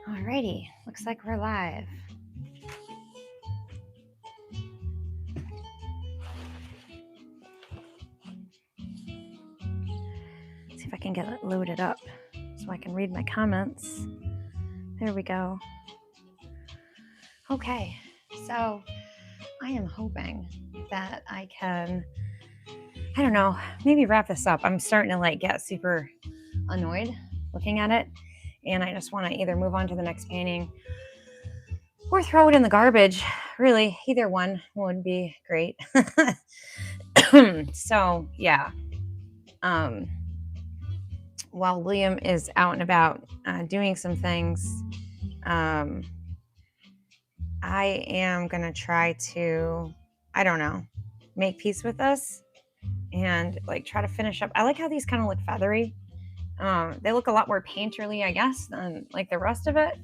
Alrighty, looks like we're live. See if I can get it loaded up so I can read my comments. There we go. Okay, so I am hoping that I can, I don't know, maybe wrap this up. I'm starting to like get super annoyed looking at it, and I just want to either move on to the next painting or throw it in the garbage. Really, either one would be great. So yeah, while William is out and about doing some things, I am gonna try to, I don't know, make peace with this and like try to finish up. I like how these kind of look feathery. They look a lot more painterly, I guess, than like the rest of it.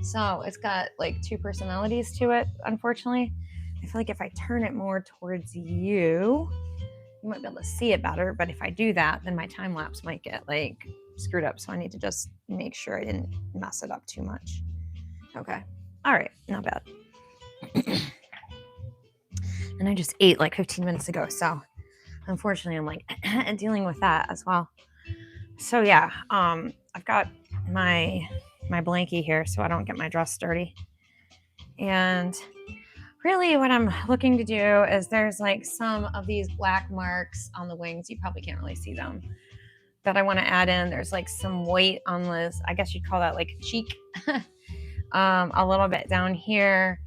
So it's got like two personalities to it, unfortunately. I feel like if I turn it more towards you might be able to see it better. But if I do that, then my time lapse might get like screwed up. So I need to just make sure I didn't mess it up too much. Okay. All right. Not bad. And I just ate like 15 minutes ago. So unfortunately, I'm like dealing with that as well. So yeah, I've got my blankie here so I don't get my dress dirty. And really what I'm looking to do is there's like some of these black marks on the wings. You probably can't really see them, that I want to add in. There's like some white on this, I guess you'd call that like cheek, a little bit down here.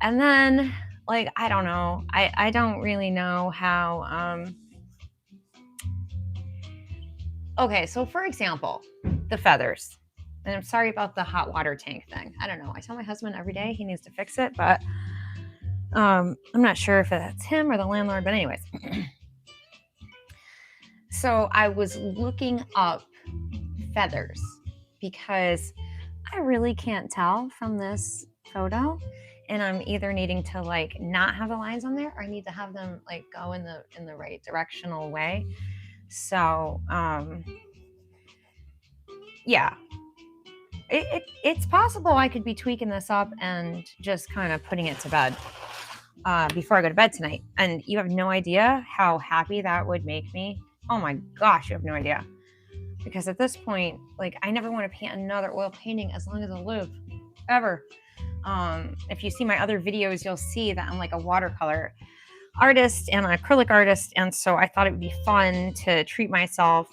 And then like, I don't know. I don't really know how, okay, so for example, the feathers. And I'm sorry about the hot water tank thing. I don't know. I tell my husband every day he needs to fix it, but I'm not sure if that's him or the landlord, but anyways. So I was looking up feathers because I really can't tell from this photo, and I'm either needing to like not have the lines on there, or I need to have them like go in the right directional way. So yeah, it's possible I could be tweaking this up and just kind of putting it to bed before I go to bed tonight. And you have no idea how happy that would make me. Oh my gosh, you have no idea. Because at this point, like, I never want to paint another oil painting as long as I live, ever. If you see my other videos, you'll see that I'm like a watercolor artist and an acrylic artist. And so I thought it would be fun to treat myself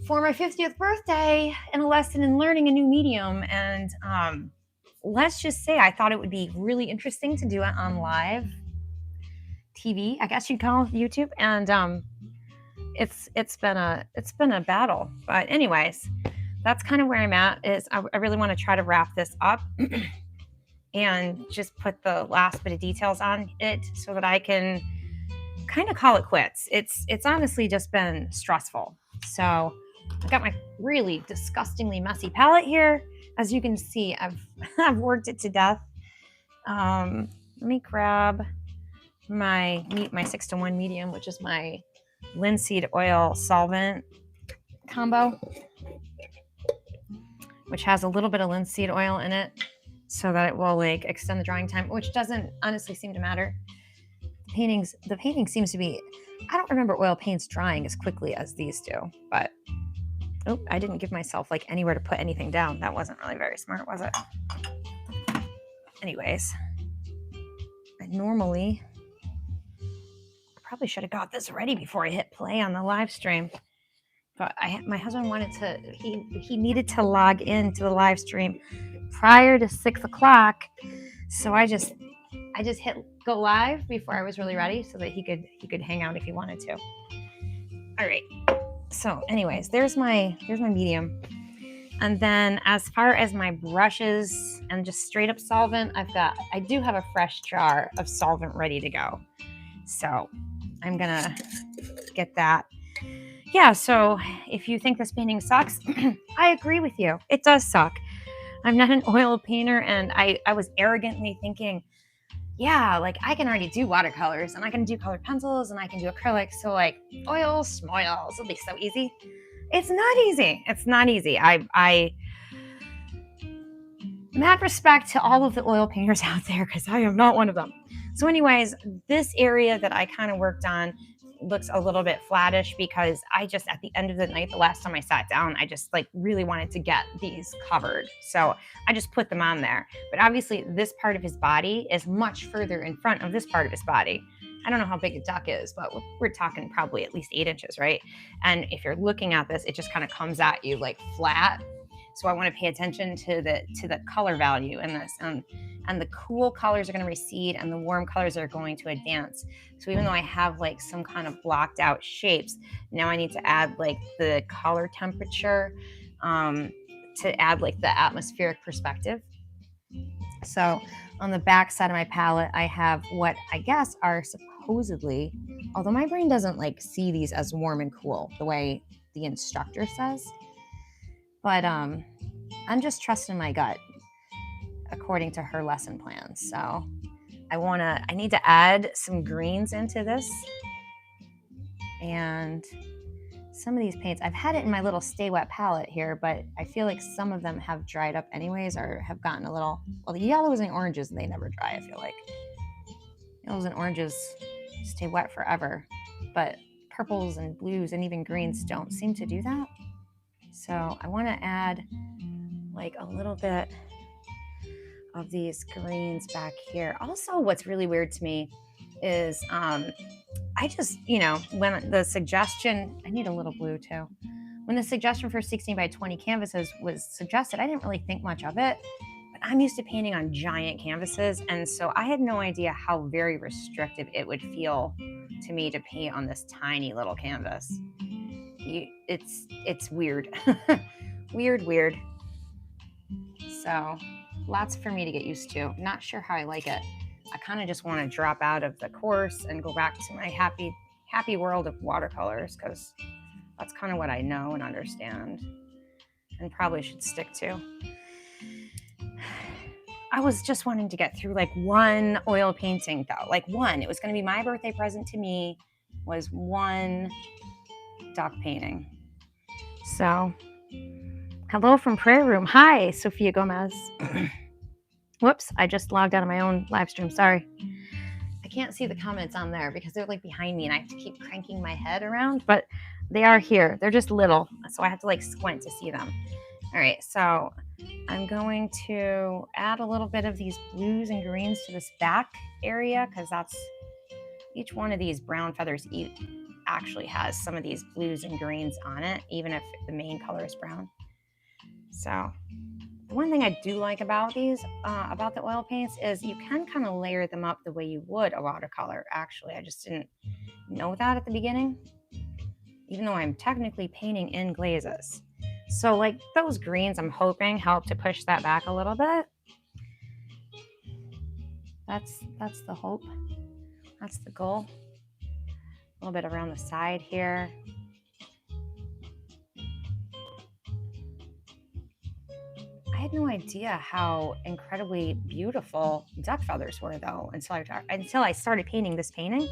for my 50th birthday and a lesson in learning a new medium. And let's just say I thought it would be really interesting to do it on live TV, I guess you'd call YouTube. And it's been a battle. But anyways, that's kind of where I'm at. Is I really want to try to wrap this up and just put the last bit of details on it so that I can kind of call it quits. It's honestly just been stressful. So I've got my really disgustingly messy palette here. As you can see, I've worked it to death. Let me grab my 6:1 medium, which is my linseed oil solvent combo, which has a little bit of linseed oil in it so that it will like extend the drying time, which doesn't honestly seem to matter. The painting seems to be, I don't remember oil paints drying as quickly as these do, but oh, I didn't give myself like anywhere to put anything down. That wasn't really very smart, was it? Anyways, I probably should have got this ready before I hit play on the live stream. But my husband wanted to, he needed to log into the live stream prior to 6 o'clock. So I just hit go live before I was really ready so that he could hang out if he wanted to. All right. So anyways, there's my medium. And then as far as my brushes and just straight up solvent, I do have a fresh jar of solvent ready to go. So I'm gonna get that. Yeah, so if you think this painting sucks, I agree with you. It does suck. I'm not an oil painter, and I was arrogantly thinking, yeah, like I can already do watercolors, and I can do colored pencils, and I can do acrylics, so like oils, smoils, it'll be so easy. It's not easy. It's not easy. mad respect to all of the oil painters out there, because I am not one of them. So anyways, this area that I kind of worked on looks a little bit flattish because I just, at the end of the night, the last time I sat down, I just like really wanted to get these covered. So I just put them on there. But obviously this part of his body is much further in front of this part of his body. I don't know how big a duck is, but we're talking probably at least 8 inches, right? And if you're looking at this, it just kind of comes at you like flat. So I want to pay attention to the color value in this, and the cool colors are going to recede and the warm colors are going to advance. So even though I have like some kind of blocked out shapes, now I need to add like the color temperature to add like the atmospheric perspective. So on the back side of my palette, I have what I guess are supposedly, although my brain doesn't like see these as warm and cool the way the instructor says, but I'm just trusting my gut according to her lesson plan. So I need to add some greens into this. And some of these paints, I've had it in my little Stay Wet palette here, but I feel like some of them have dried up anyways, or have gotten a little, well, the yellows and oranges, they never dry, I feel like. Yellows and oranges stay wet forever, but purples and blues and even greens don't seem to do that. So I want to add like a little bit of these greens back here. Also, what's really weird to me is I just, when the suggestion, I need a little blue too. When the suggestion for 16 by 20 canvases was suggested, I didn't really think much of it, but I'm used to painting on giant canvases. And so I had no idea how very restrictive it would feel to me to paint on this tiny little canvas. It's weird. weird. So lots for me to get used to. Not sure how I like it. I kind of just want to drop out of the course and go back to my happy world of watercolors, because that's kind of what I know and understand and probably should stick to. I was just wanting to get through like one oil painting though, like one. It was going to be my birthday present to me, was one duck painting. So hello from Prayer Room. Hi, Sophia Gomez. Whoops, I just logged out of my own live stream. Sorry. I can't see the comments on there because they're like behind me and I have to keep cranking my head around, but they are here. They're just little, so I have to like squint to see them. All right, so I'm going to add a little bit of these blues and greens to this back area, because that's, each one of these brown feathers actually has some of these blues and greens on it, even if the main color is brown. So the one thing I do like about these, about the oil paints, is you can kind of layer them up the way you would a watercolor. Actually, I just didn't know that at the beginning, even though I'm technically painting in glazes. So like those greens, I'm hoping help to push that back a little bit. That's the hope. That's the goal. A little bit around the side here. I had no idea how incredibly beautiful duck feathers were though, until I started painting this painting.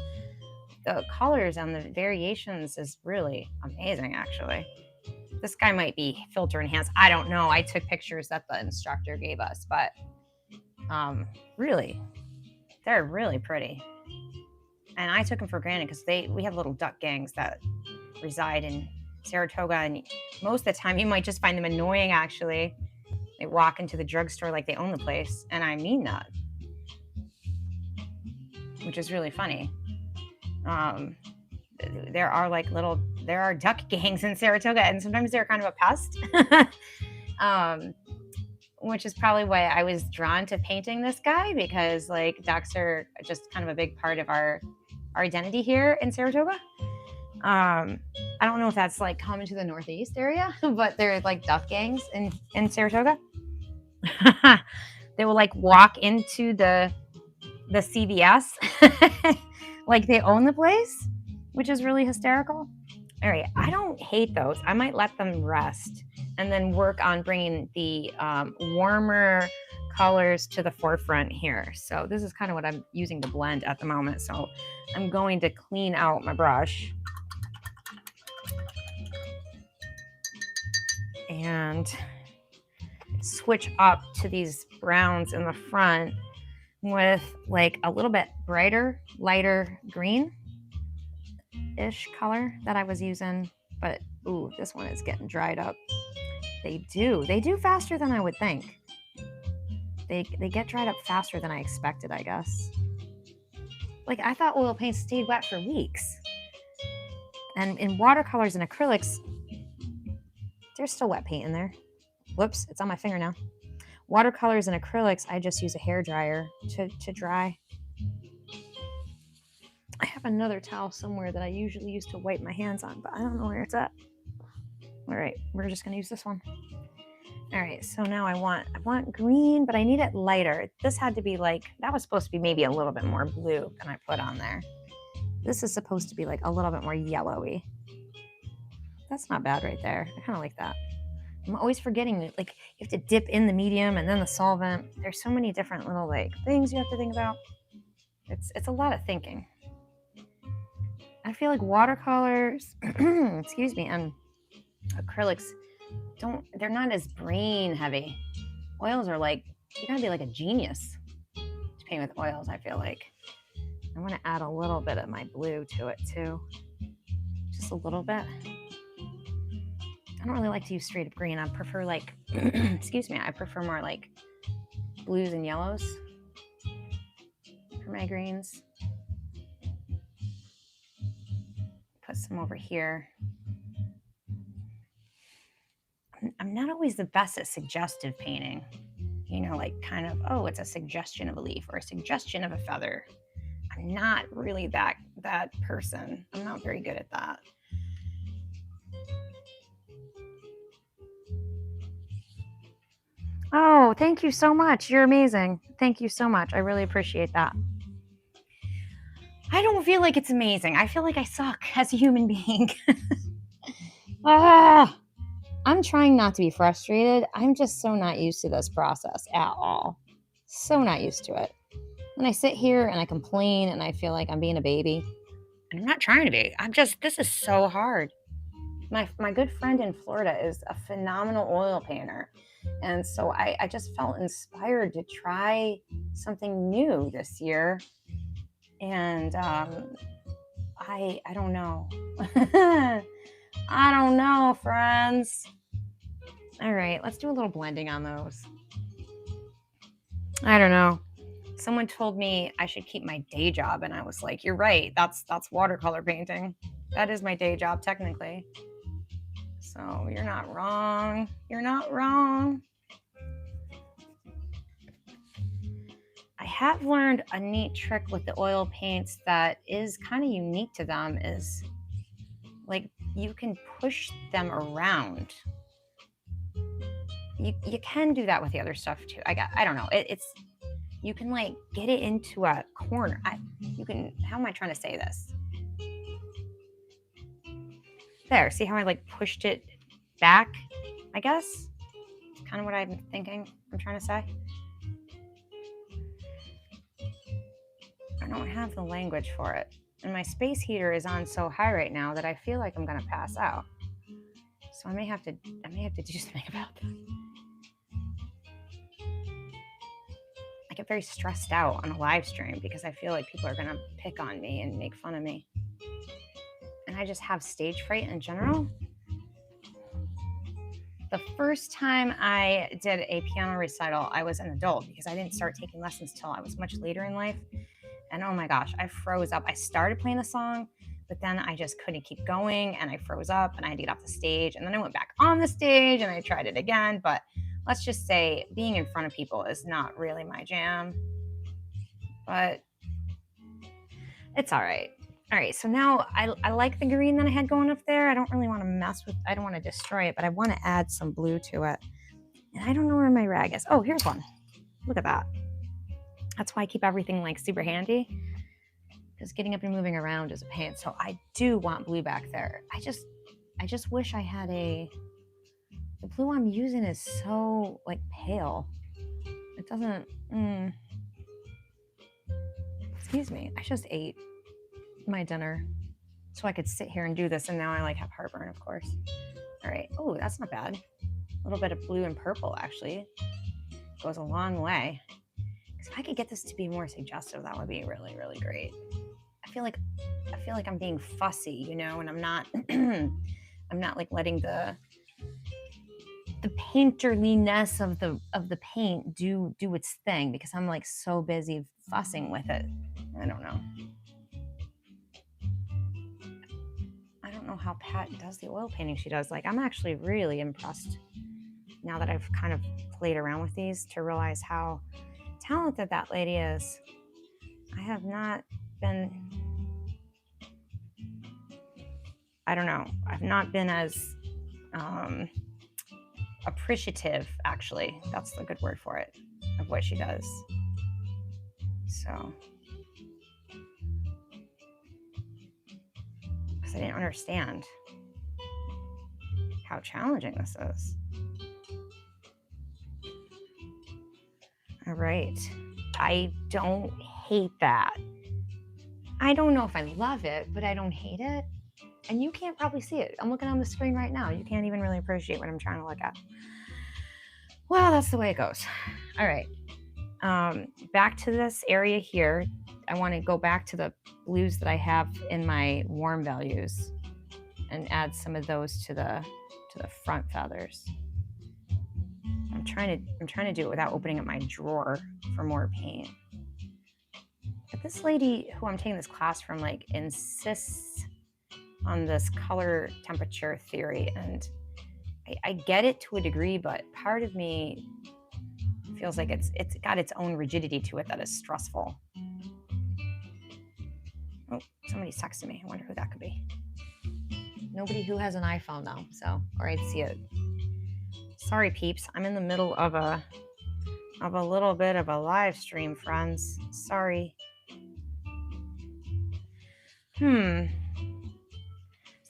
The colors and the variations is really amazing, actually. This guy might be filter enhanced. I don't know. I took pictures that the instructor gave us, but really, they're really pretty. And I took them for granted because we have little duck gangs that reside in Saratoga, and most of the time you might just find them annoying, actually. They walk into the drugstore like they own the place, and I mean that, which is really funny. There are duck gangs in Saratoga, and sometimes they're kind of a pest, which is probably why I was drawn to painting this guy, because like ducks are just kind of a big part of our identity here in Saratoga. I don't know if that's like common to the Northeast area, but they're like duck gangs in Saratoga. They will like walk into the CVS like they own the place, which is really hysterical. All right, I don't hate those. I might let them rest and then work on bringing the warmer colors to the forefront here. So this is kind of what I'm using to blend at the moment. So I'm going to clean out my brush. And switch up to these browns in the front with like a little bit brighter, lighter green-ish color that I was using. But ooh, this one is getting dried up. They do faster than I would think. They get dried up faster than I expected, I guess. Like, I thought oil paint stayed wet for weeks. And in watercolors and acrylics, there's still wet paint in there. Whoops, it's on my finger now. Watercolors and acrylics, I just use a hairdryer to dry. I have another towel somewhere that I usually use to wipe my hands on, but I don't know where it's at. All right, we're just gonna use this one. All right, so now I want green, but I need it lighter. This had to be like, that was supposed to be maybe a little bit more blue than I put on there. This is supposed to be like a little bit more yellowy. That's not bad right there. I kind of like that. I'm always forgetting that, like, you have to dip in the medium and then the solvent. There's so many different little like things you have to think about. It's a lot of thinking. I feel like watercolors, excuse me, and acrylics they're not as brain heavy. Oils are like, you gotta be like a genius to paint with oils, I feel like. I want to add a little bit of my blue to it too. Just a little bit. I don't really like to use straight up green. I prefer like, excuse me, I prefer more like blues and yellows for my greens. Put some over here. I'm not always the best at suggestive painting. You know, like kind of, oh, it's a suggestion of a leaf or a suggestion of a feather. I'm not really that person. I'm not very good at that. Oh, thank you so much. You're amazing. Thank you so much. I really appreciate that. I don't feel like it's amazing. I feel like I suck as a human being. I'm trying not to be frustrated. I'm just so not used to this process at all. So not used to it. When I sit here and I complain and I feel like I'm being a baby, and I'm not trying to be. This is so hard. My good friend in Florida is a phenomenal oil painter. And so I just felt inspired to try something new this year. And I don't know. I don't know, friends. All right, let's do a little blending on those. I don't know. Someone told me I should keep my day job, and I was like, you're right. That's watercolor painting. That is my day job, technically. So you're not wrong. You're not wrong. I have learned a neat trick with the oil paints that is kind of unique to them is like you can push them around. You can do that with the other stuff too. I don't know. It's you can like get it into a corner. How am I trying to say this? There, see how I like pushed it back, I guess? It's kind of what I'm trying to say. I don't have the language for it. And my space heater is on so high right now that I feel like I'm gonna pass out. So I may have to do something about that. I get very stressed out on a live stream because I feel like people are gonna pick on me and make fun of me. And I just have stage fright in general. The first time I did a piano recital, I was an adult because I didn't start taking lessons till I was much later in life. And oh my gosh, I froze up. I started playing the song, but then I just couldn't keep going and I froze up and I had to get off the stage. And then I went back on the stage and I tried it again. But let's just say being in front of people is not really my jam. But it's all right. All right, so now I like the green that I had going up there. I don't really want to mess with, I don't want to destroy it, but I want to add some blue to it. And I don't know where my rag is. Oh, here's one. Look at that. That's why I keep everything like super handy, because getting up and moving around is a pain. So I do want blue back there. I just wish I had the blue I'm using is so like pale. It doesn't, excuse me. I just ate my dinner so I could sit here and do this. And now I like have heartburn, of course. All right. Oh, that's not bad. A little bit of blue and purple actually goes a long way. If I could get this to be more suggestive, that would be really, really great. I feel like I'm being fussy, you know, and I'm not I'm not like letting the painterliness of the paint do its thing, because I'm like so busy fussing with it. I don't know. I don't know how Pat does the oil painting she does. Like, I'm actually really impressed now that I've kind of played around with these to realize how talented that lady is. I have not been, I don't know, I've not been as appreciative, actually. That's the good word for it, of what she does. So, because I didn't understand how challenging this is. All right. I don't hate that. I don't know if I love it, but I don't hate it. And you can't probably see it. I'm looking on the screen right now. You can't even really appreciate what I'm trying to look at. Well, that's the way it goes. All right. Back to this area here. I want to go back to the blues that I have in my warm values and add some of those to the front feathers. I'm trying to do it without opening up my drawer for more paint. But this lady who I'm taking this class from, like, insists on this color temperature theory, and I get it to a degree, but part of me feels like it's got its own rigidity to it that is stressful. Oh, somebody's texting me. I wonder who that could be. Nobody who has an iPhone though, so, or I'd see it. Sorry, peeps. I'm in the middle of a little bit of a live stream, friends. Sorry.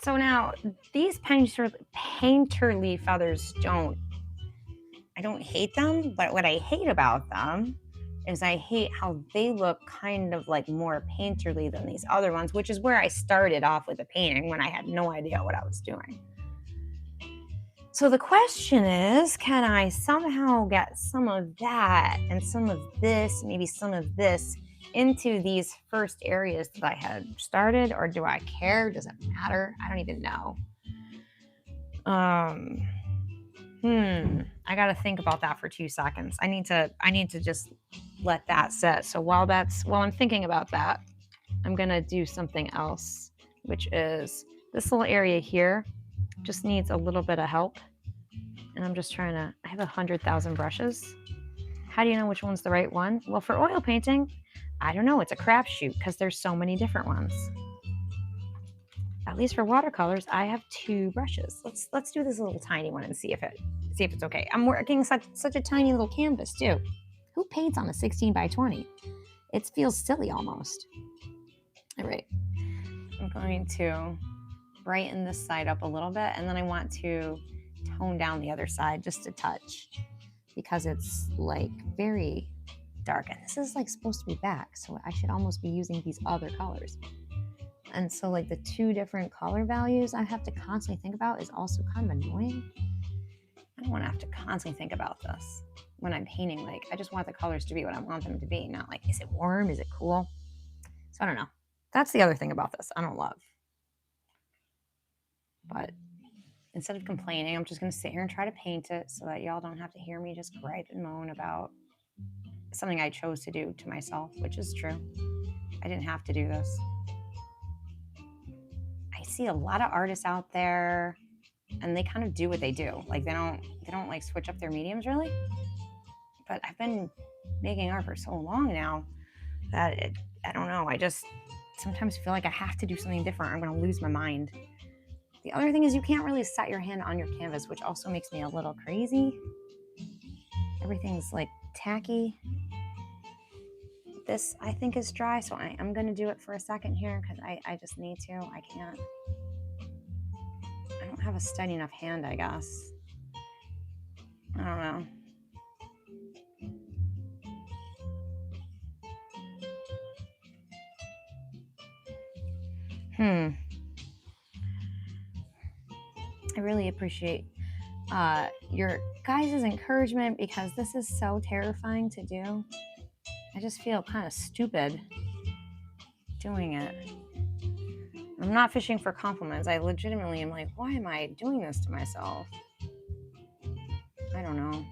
So now these painterly feathers I don't hate them, but what I hate about them is I hate how they look kind of like more painterly than these other ones, which is where I started off with the painting when I had no idea what I was doing. So the question is, can I somehow get some of that and some of this, maybe some of this, into these first areas that I had started, or do I care? Does it matter? I don't even know. I got to think about that for 2 seconds. I need to just let that sit. So while I'm thinking about that, I'm going to do something else, which is this little area here just needs a little bit of help. And I'm just trying to, I have 100,000 brushes. How do you know which one's the right one? Well, for oil painting, I don't know. It's a crapshoot because there's so many different ones. At least for watercolors, I have 2 brushes. Let's do this little tiny one and see if it's okay. I'm working such a tiny little canvas too. Who paints on a 16 by 20? It feels silly almost. All right, I'm going to brighten this side up a little bit, and then I want to tone down the other side just a touch because it's like very dark, and this is like supposed to be back, so I should almost be using these other colors. And so like the 2 different color values I have to constantly think about is also kind of annoying. I don't want to have to constantly think about this when I'm painting. Like, I just want the colors to be what I want them to be, not like, is it warm? Is it cool? So I don't know. That's the other thing about this I don't love. But instead of complaining, I'm just going to sit here and try to paint it so that y'all don't have to hear me just gripe and moan about something I chose to do to myself, which is true. I didn't have to do this. I see a lot of artists out there, and they kind of do what they do. Like, they don't like switch up their mediums really. But I've been making art for so long now that I don't know. I just sometimes feel like I have to do something different. I'm going to lose my mind. The other thing is you can't really set your hand on your canvas, which also makes me a little crazy. Everything's like tacky. This I think is dry, so I'm going to do it for a second here because I just need to. I don't have a steady enough hand, I guess. I don't know. I really appreciate your guys' encouragement because this is so terrifying to do. I just feel kind of stupid doing it. I'm not fishing for compliments. I legitimately am like, why am I doing this to myself? I don't know.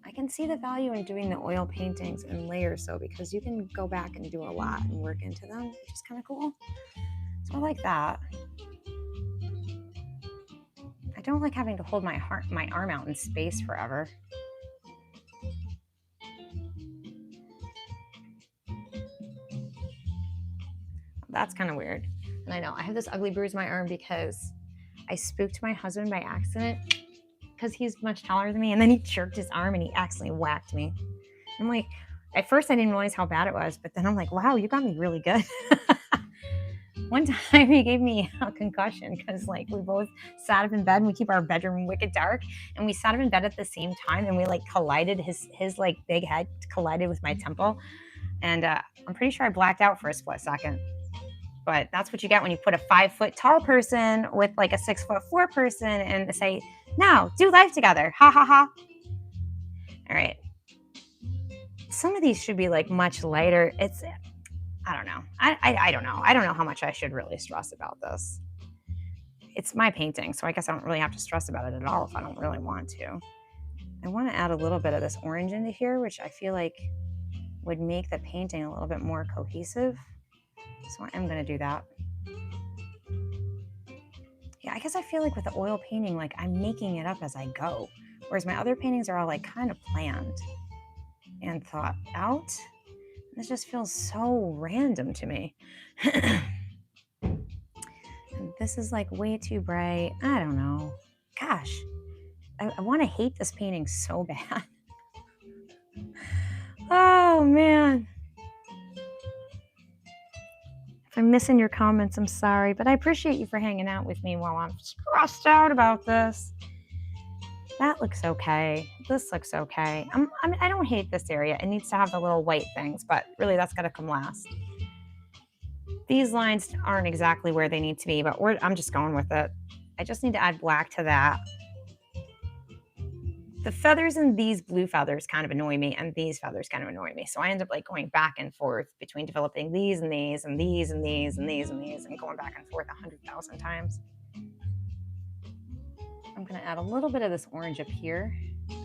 I can see the value in doing the oil paintings in layers though, because you can go back and do a lot and work into them, which is kind of cool. So I like that. I don't like having to hold my arm out in space forever. That's kind of weird. And I know I have this ugly bruise on my arm because I spooked my husband by accident because he's much taller than me, and then he jerked his arm and he accidentally whacked me. I'm like, at first I didn't realize how bad it was, but then I'm like, wow, you got me really good. One time he gave me a concussion because like we both sat up in bed and we keep our bedroom wicked dark, and we sat up in bed at the same time and we like collided, his like big head collided with my temple, and I'm pretty sure I blacked out for a split second. But that's what you get when you put a 5 foot tall person with like a 6'4" person and say, now do life together. Ha ha ha. All right. Some of these should be like much lighter. It's, I don't know. I don't know. I don't know how much I should really stress about this. It's my painting, so I guess I don't really have to stress about it at all if I don't really want to. I want to add a little bit of this orange into here, which I feel like would make the painting a little bit more cohesive. So I am going to do that. Yeah, I guess I feel like with the oil painting, like I'm making it up as I go. Whereas my other paintings are all like kind of planned and thought out. This just feels so random to me. And this is like way too bright. I don't know. Gosh, I want to hate this painting so bad. Oh, man. If I'm missing your comments, I'm sorry, but I appreciate you for hanging out with me while I'm stressed out about this. That looks okay. This looks okay. I don't hate this area. It needs to have the little white things, but really that's got to come last. These lines aren't exactly where they need to be, but I'm just going with it. I just need to add black to that. The feathers in these blue feathers kind of annoy me, and these feathers kind of annoy me. So I end up like going back and forth between developing these and these and these and these and these and these and going back and forth 100,000 times. I'm going to add a little bit of this orange up here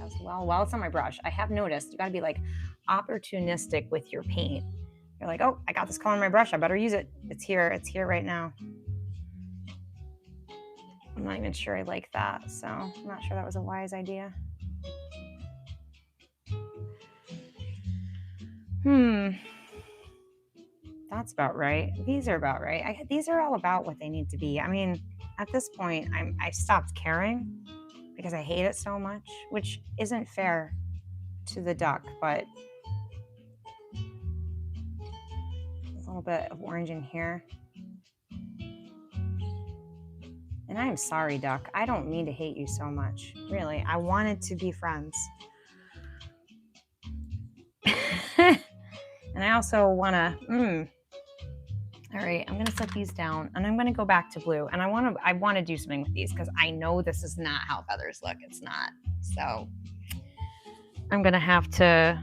as well. While it's on my brush, I have noticed you got to be like opportunistic with your paint. You're like, oh, I got this color on my brush. I better use it. It's here. It's here right now. I'm not even sure I like that. So I'm not sure that was a wise idea. That's about right. These are about right. These are all about what they need to be. I mean, at this point, I stopped caring because I hate it so much, which isn't fair to the duck, but a little bit of orange in here. And I am sorry, duck. I don't mean to hate you so much. Really, I wanted to be friends. And I also want to, all right, I'm going to set these down and I'm going to go back to blue. And I want to do something with these because I know this is not how feathers look. It's not. So I'm going to have to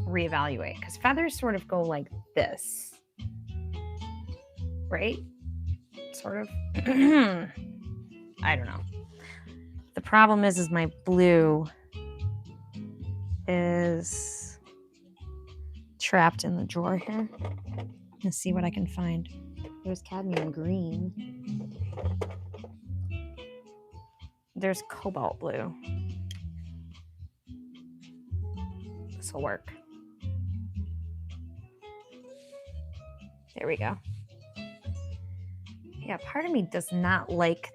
reevaluate because feathers sort of go like this, right? Sort of. I don't know. The problem is my blue is trapped in the drawer here. Let's see what I can find. There's cadmium green. There's cobalt blue. This will work. There we go. Yeah, part of me does not like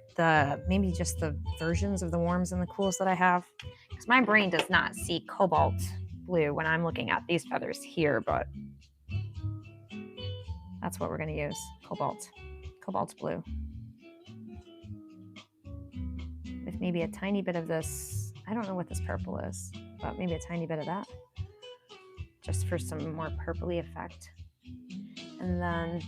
maybe just the versions of the warms and the cools that I have, because my brain does not see cobalt blue when I'm looking at these feathers here, but that's what we're going to use. Cobalt blue with maybe a tiny bit of this. I don't know what this purple is, but maybe a tiny bit of that just for some more purpley effect. And then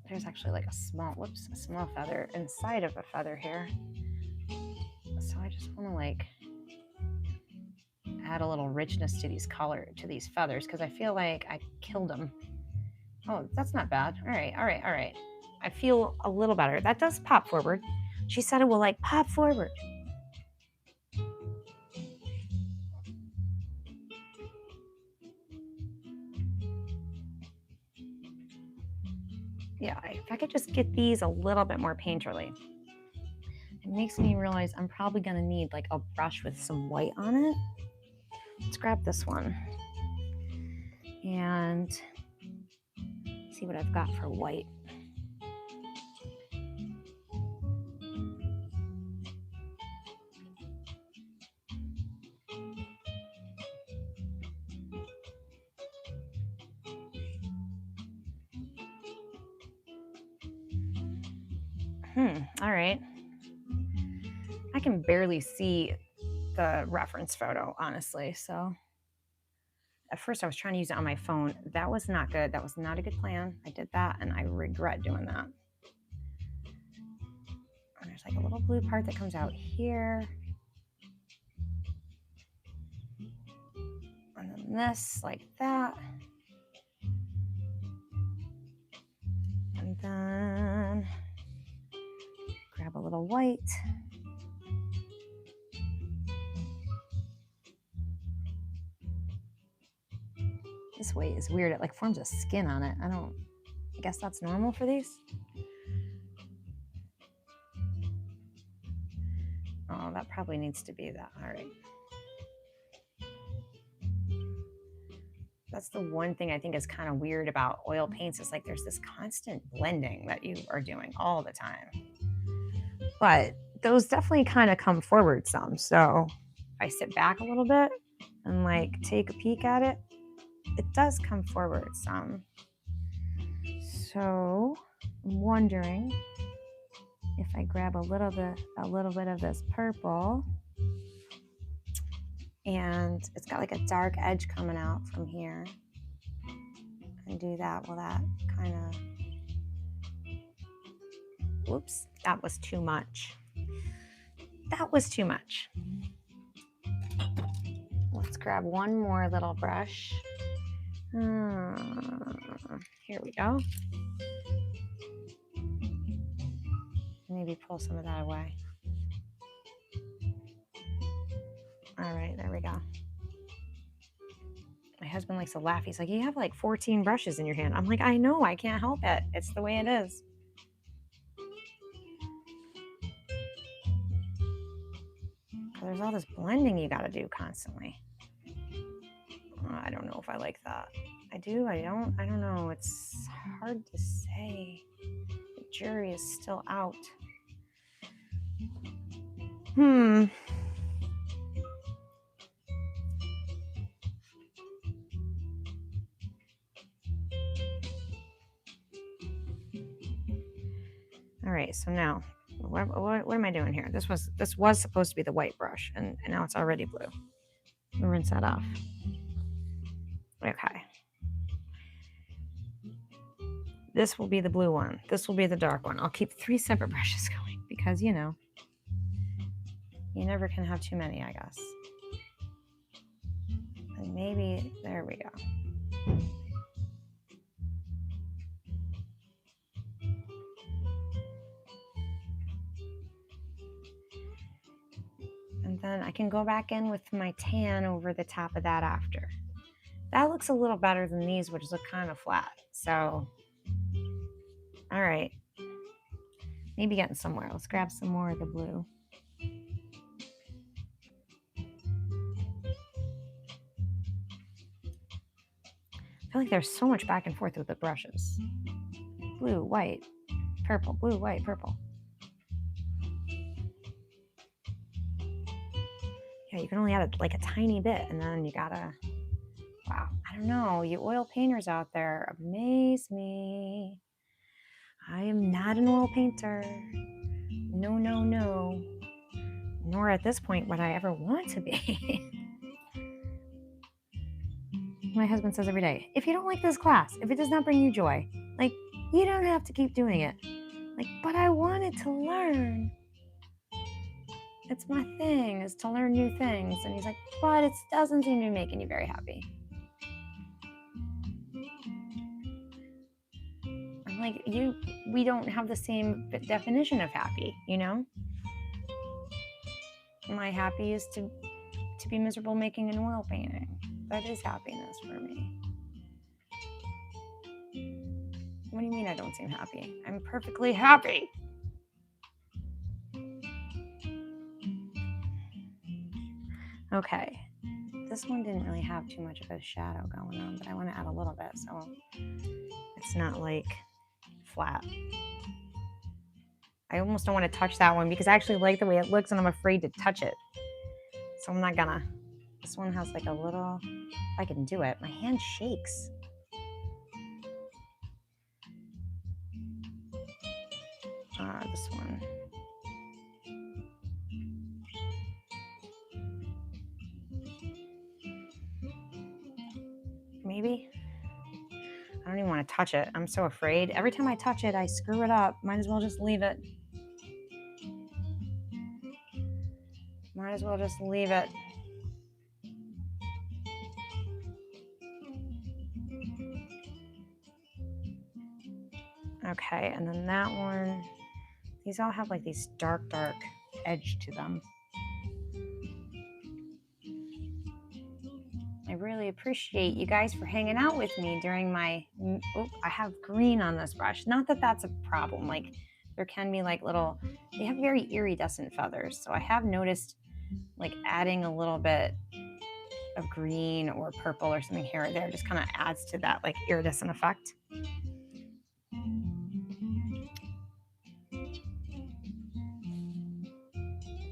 there's actually like a small, whoops, a small feather inside of a feather here. So I just want to like add a little richness to these feathers, because I feel like I killed them. Oh, that's not bad. All right, all right, all right. I feel a little better. That does pop forward. She said it will like pop forward. Yeah, if I could just get these a little bit more painterly. It makes me realize I'm probably gonna need like a brush with some white on it. Let's grab this one and see what I've got for white. All right. I can barely see the reference photo, honestly. So at first I was trying to use it on my phone. That was not good. That was not a good plan. I did that and I regret doing that. And there's like a little blue part that comes out here. And then this like that. And then grab a little white. This way is weird. It like forms a skin on it. I guess that's normal for these. Oh, that probably needs to be that. All right. That's the one thing I think is kind of weird about oil paints. Is like there's this constant blending that you are doing all the time. But those definitely kind of come forward some. So if I sit back a little bit and like take a peek at it, it does come forward some. So I'm wondering if I grab a little bit of this purple, and it's got like a dark edge coming out from here, and do that. Well, that kind of, whoops, that was too much. That was too much. Let's grab one more little brush. Here we go. Maybe pull some of that away. All right, there we go. My husband likes to laugh. He's like, you have like 14 brushes in your hand. I'm like, I know, I can't help it. It's the way it is. There's all this blending you got to do constantly. I don't know if I like that. I do, I don't know. It's hard to say. The jury is still out. All right, so now, what am I doing here? This was supposed to be the white brush, and now it's already blue. I'll rinse that off. Okay. This will be the blue one. This will be the dark one. I'll keep 3 separate brushes going because, you know, you never can have too many, I guess. And maybe, there we go. And then I can go back in with my tan over the top of that after. That looks a little better than these, which look kind of flat. So, all right. Maybe getting somewhere. Let's grab some more of the blue. I feel like there's so much back and forth with the brushes. Blue, white, purple, blue, white, purple. Yeah, you can only add like a tiny bit, and then you gotta, wow, I don't know. You oil painters out there amaze me. I am not an oil painter. No, no, no. Nor at this point would I ever want to be. my husband says every day, if you don't like this class, if it does not bring you joy, like, you don't have to keep doing it. Like, but I wanted to learn. It's my thing, is to learn new things. And he's like, but it doesn't seem to be making you very happy. I'm like, we don't have the same definition of happy, you know? My happy is to be miserable making an oil painting. That is happiness for me. What do you mean I don't seem happy? I'm perfectly happy. Okay, this one didn't really have too much of a shadow going on, but I want to add a little bit so it's not like flat. I almost don't want to touch that one because I actually like the way it looks and I'm afraid to touch it. So I'm not gonna. This one has like a little, if I can do it, my hand shakes. This one. Maybe. I don't even want to touch it. I'm so afraid. Every time I touch it, I screw it up. Might as well just leave it. Might as well just leave it. Okay, and then that one, these all have like these dark edge to them. I really appreciate you guys for hanging out with me during my, oh, I have green on this brush. Not that that's a problem. Like, there can be like little, they have very iridescent feathers. So I have noticed like adding a little bit of green or purple or something here or there just kind of adds to that like iridescent effect.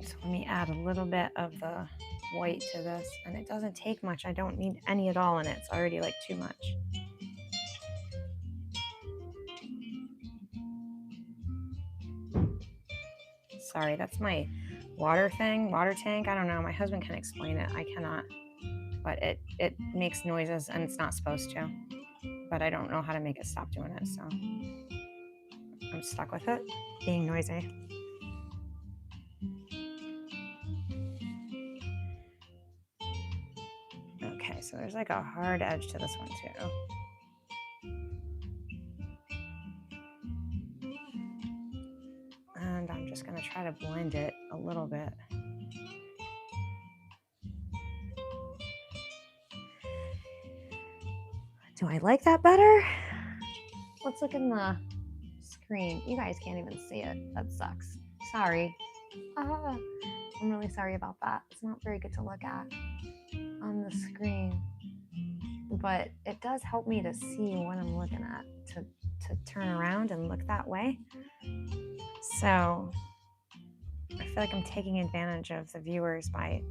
So let me add a little bit of the white to this, and it doesn't take much. I don't need any at all in it. It's already like too much. Sorry, that's my water tank. I don't know. My husband can explain it. I cannot. But it makes noises and it's not supposed to. But I don't know how to make it stop doing it, so I'm stuck with it being noisy. Okay, so there's like a hard edge to this one too. And I'm just gonna try to blend it a little bit. Do I like that better? Let's look in the screen. You guys can't even see it. That sucks. Sorry. I'm really sorry about that. It's not very good to look at on the screen. But it does help me to see what I'm looking at, to turn around and look that way. So I feel like I'm taking advantage of the viewers by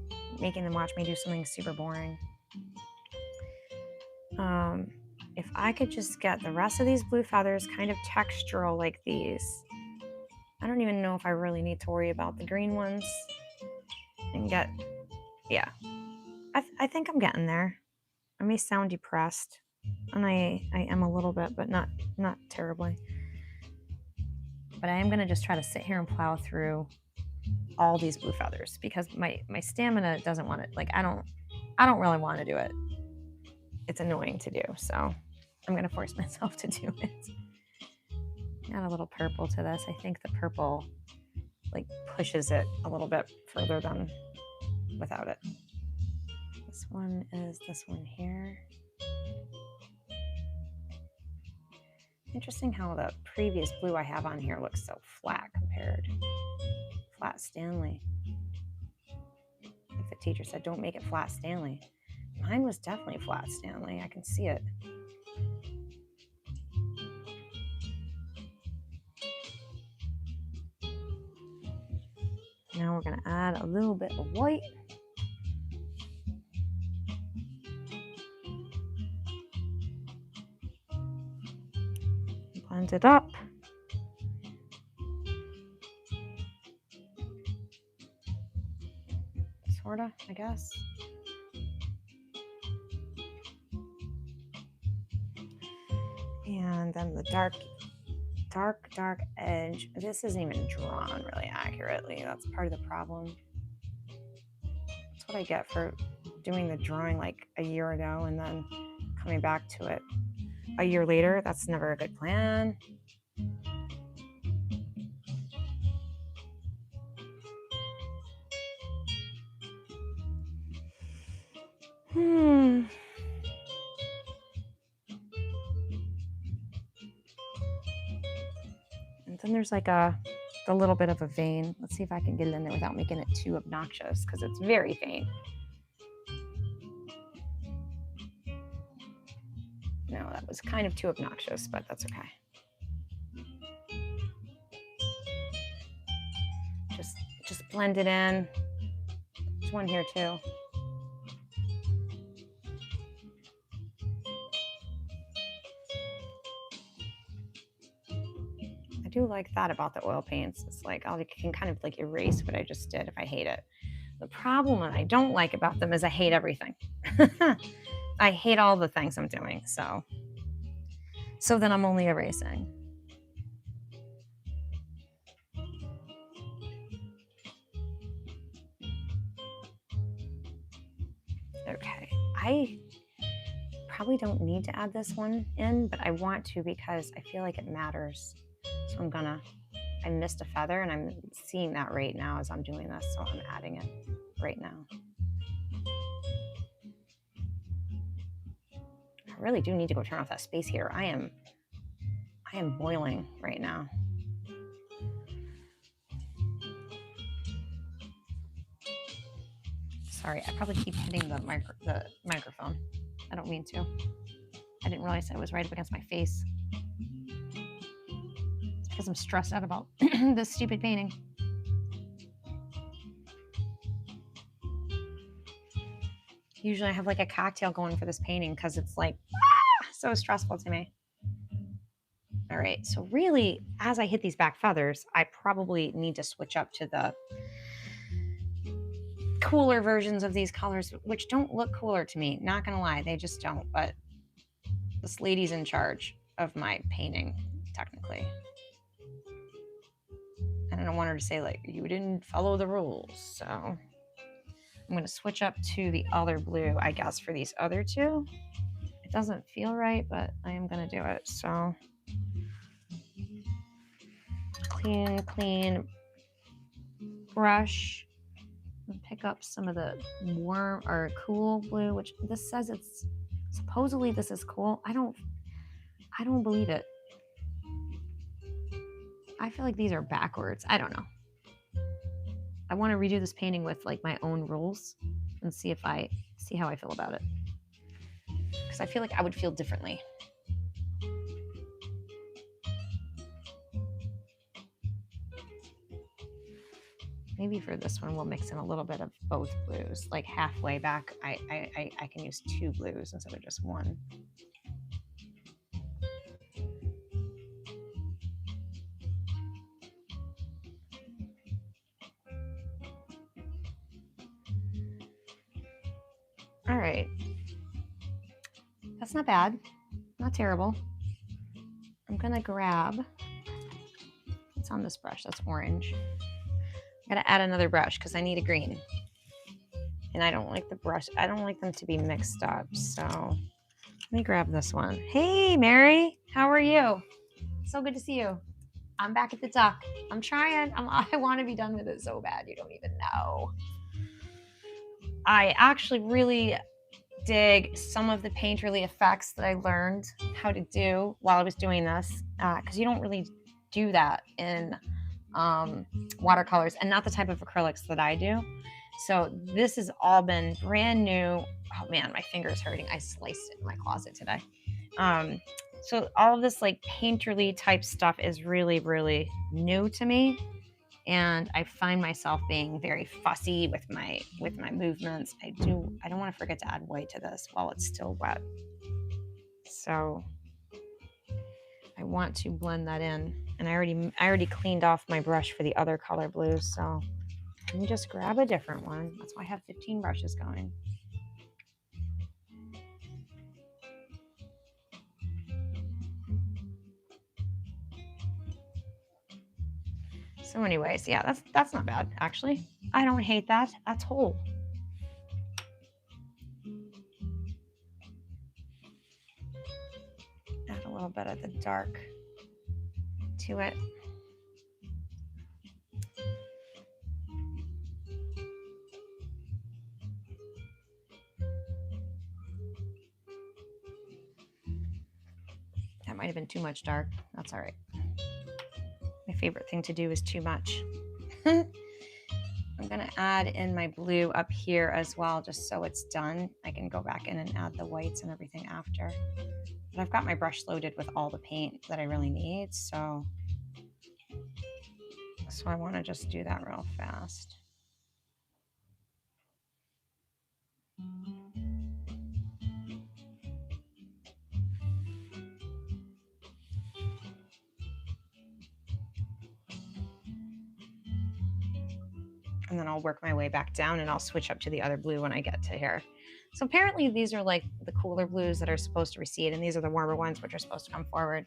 making them watch me do something super boring. If I could just get the rest of these blue feathers kind of textural like these, I don't even know if I really need to worry about the green ones. And get, yeah, I think I'm getting there. I may sound depressed, and I am a little bit, but not terribly. But I am gonna just try to sit here and plow through all these blue feathers because my stamina doesn't want it. Like I don't really want to do it. It's annoying to do, so I'm gonna force myself to do it. Add a little purple to this. I think the purple like pushes it a little bit further than without it. This one is this one here. Interesting how the previous blue I have on here looks so flat compared. Flat Stanley. Like the teacher said, don't make it flat Stanley. Mine was definitely flat Stanley. I can see it. Now we're going to add a little bit of white. Blend it up. Sorta, I guess. And then the dark edge. This isn't even drawn really accurately. That's part of the problem. That's what I get for doing the drawing like a year ago and then coming back to it a year later. That's never a good plan. And then there's like a little bit of a vein. Let's see if I can get it in there without making it too obnoxious because it's very faint. No, that was kind of too obnoxious, but that's okay. Just blend it in. There's one here too. I do like that about the oil paints. It's like I can kind of like erase what I just did if I hate it. The problem that I don't like about them is I hate everything. I hate all the things I'm doing. So then I'm only erasing. Okay, I probably don't need to add this one in, but I want to because I feel like it matters. So I missed a feather and I'm seeing that right now as I'm doing this. So I'm adding it right now. I really do need to go turn off that space heater. I am boiling right now. Sorry, I probably keep hitting the microphone. I don't mean to. I didn't realize I was right up against my face. It's because I'm stressed out about this stupid painting. Usually I have like a cocktail going for this painting because it's like so stressful to me. All right, so really, as I hit these back feathers, I probably need to switch up to the cooler versions of these colors, which don't look cooler to me. Not gonna lie, they just don't. But this lady's in charge of my painting, technically. And I don't want her to say like, you didn't follow the rules. So I'm gonna switch up to the other blue, I guess, for these other two. It doesn't feel right, but I am gonna do it. So clean brush. And pick up some of the warm or cool blue, which this says it's supposedly this is cool. I don't believe it. I feel like these are backwards. I don't know. I want to redo this painting with like my own rules and see how I feel about it. Because I feel like I would feel differently. Maybe for this one, we'll mix in a little bit of both blues. Like halfway back, I can use 2 blues instead of just 1. All right. That's not bad. Not terrible. I'm going to grab, what's on this brush? That's orange. I gotta add another brush because I need a green. And I don't like the brush. I don't like them to be mixed up. So let me grab this one. Hey, Mary, how are you? So good to see you. I'm back at the Duck. I'm trying. I want to be done with it so bad. You don't even know. I actually really dig some of the painterly effects that I learned how to do while I was doing this. Because you don't really do that in watercolors and not the type of acrylics that I do. So this has all been brand new. Oh man, my finger's hurting. I sliced it in my closet today. So all of this like painterly type stuff is really, really new to me. And I find myself being very fussy with my movements. I don't want to forget to add white to this while it's still wet. So I want to blend that in. And I already cleaned off my brush for the other color blues, so let me just grab a different one. That's why I have 15 brushes going. So anyways, yeah, that's not bad, actually. I don't hate that at all. Add a little bit of the dark to it. That might have been too much dark. That's all right. My favorite thing to do is too much. I'm gonna add in my blue up here as well, just so it's done. I can go back in and add the whites and everything after. But I've got my brush loaded with all the paint that I really need, so I want to just do that real fast. And then I'll work my way back down and I'll switch up to the other blue when I get to here. So apparently these are like the cooler blues that are supposed to recede, and these are the warmer ones which are supposed to come forward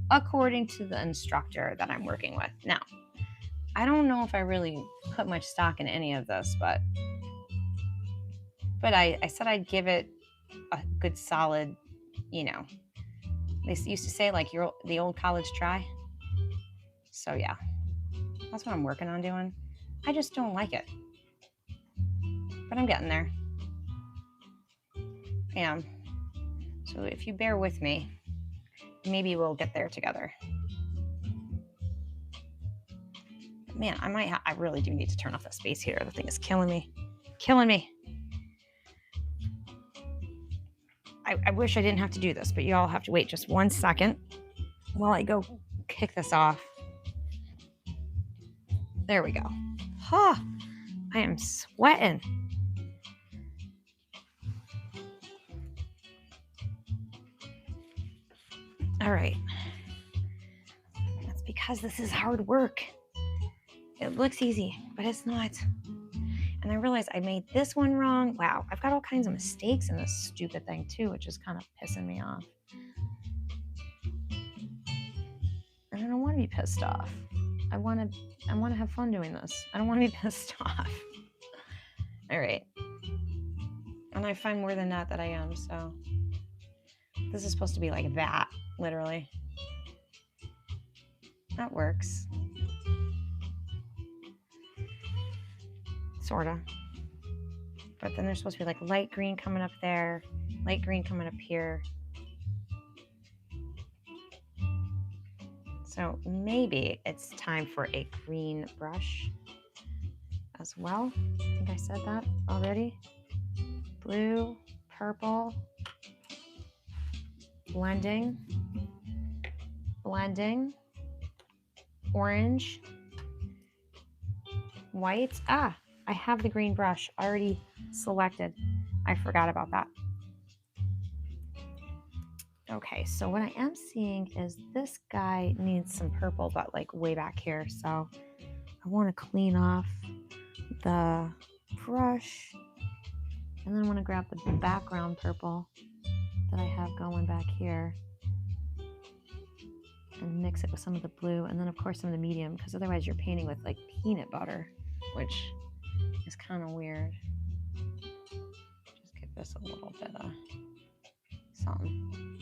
according to the instructor that I'm working with. Now, I don't know if I really put much stock in any of this, but I said I'd give it a good solid, you know, they used to say like the old college try. So yeah, that's what I'm working on doing. I just don't like it, but I'm getting there. I am. So if you bear with me, maybe we'll get there together. Man, I really do need to turn off the space heater. The thing is killing me. Killing me. I wish I didn't have to do this, but you all have to wait just 1 second while I go kick this off. There we go. Huh. I am sweating. All right. That's because this is hard work. It looks easy, but it's not. And I realized I made this one wrong. Wow, I've got all kinds of mistakes in this stupid thing too, which is kind of pissing me off. And I don't want to be pissed off. I want to have fun doing this. I don't want to be pissed off. All right. And I find more than that I am, so this is supposed to be like that, literally. That works. Sorta. But then there's supposed to be like light green coming up there, light green coming up here. So maybe it's time for a green brush as well. I think I said that already. Blue, purple, blending, blending, orange, white. Ah, I have the green brush already selected. I forgot about that. Okay, so what I am seeing is this guy needs some purple, but like way back here. So I want to clean off the brush, and then I want to grab the background purple that I have going back here and mix it with some of the blue, and then of course some of the medium, because otherwise you're painting with like peanut butter, which is kind of weird. Just give this a little bit of something.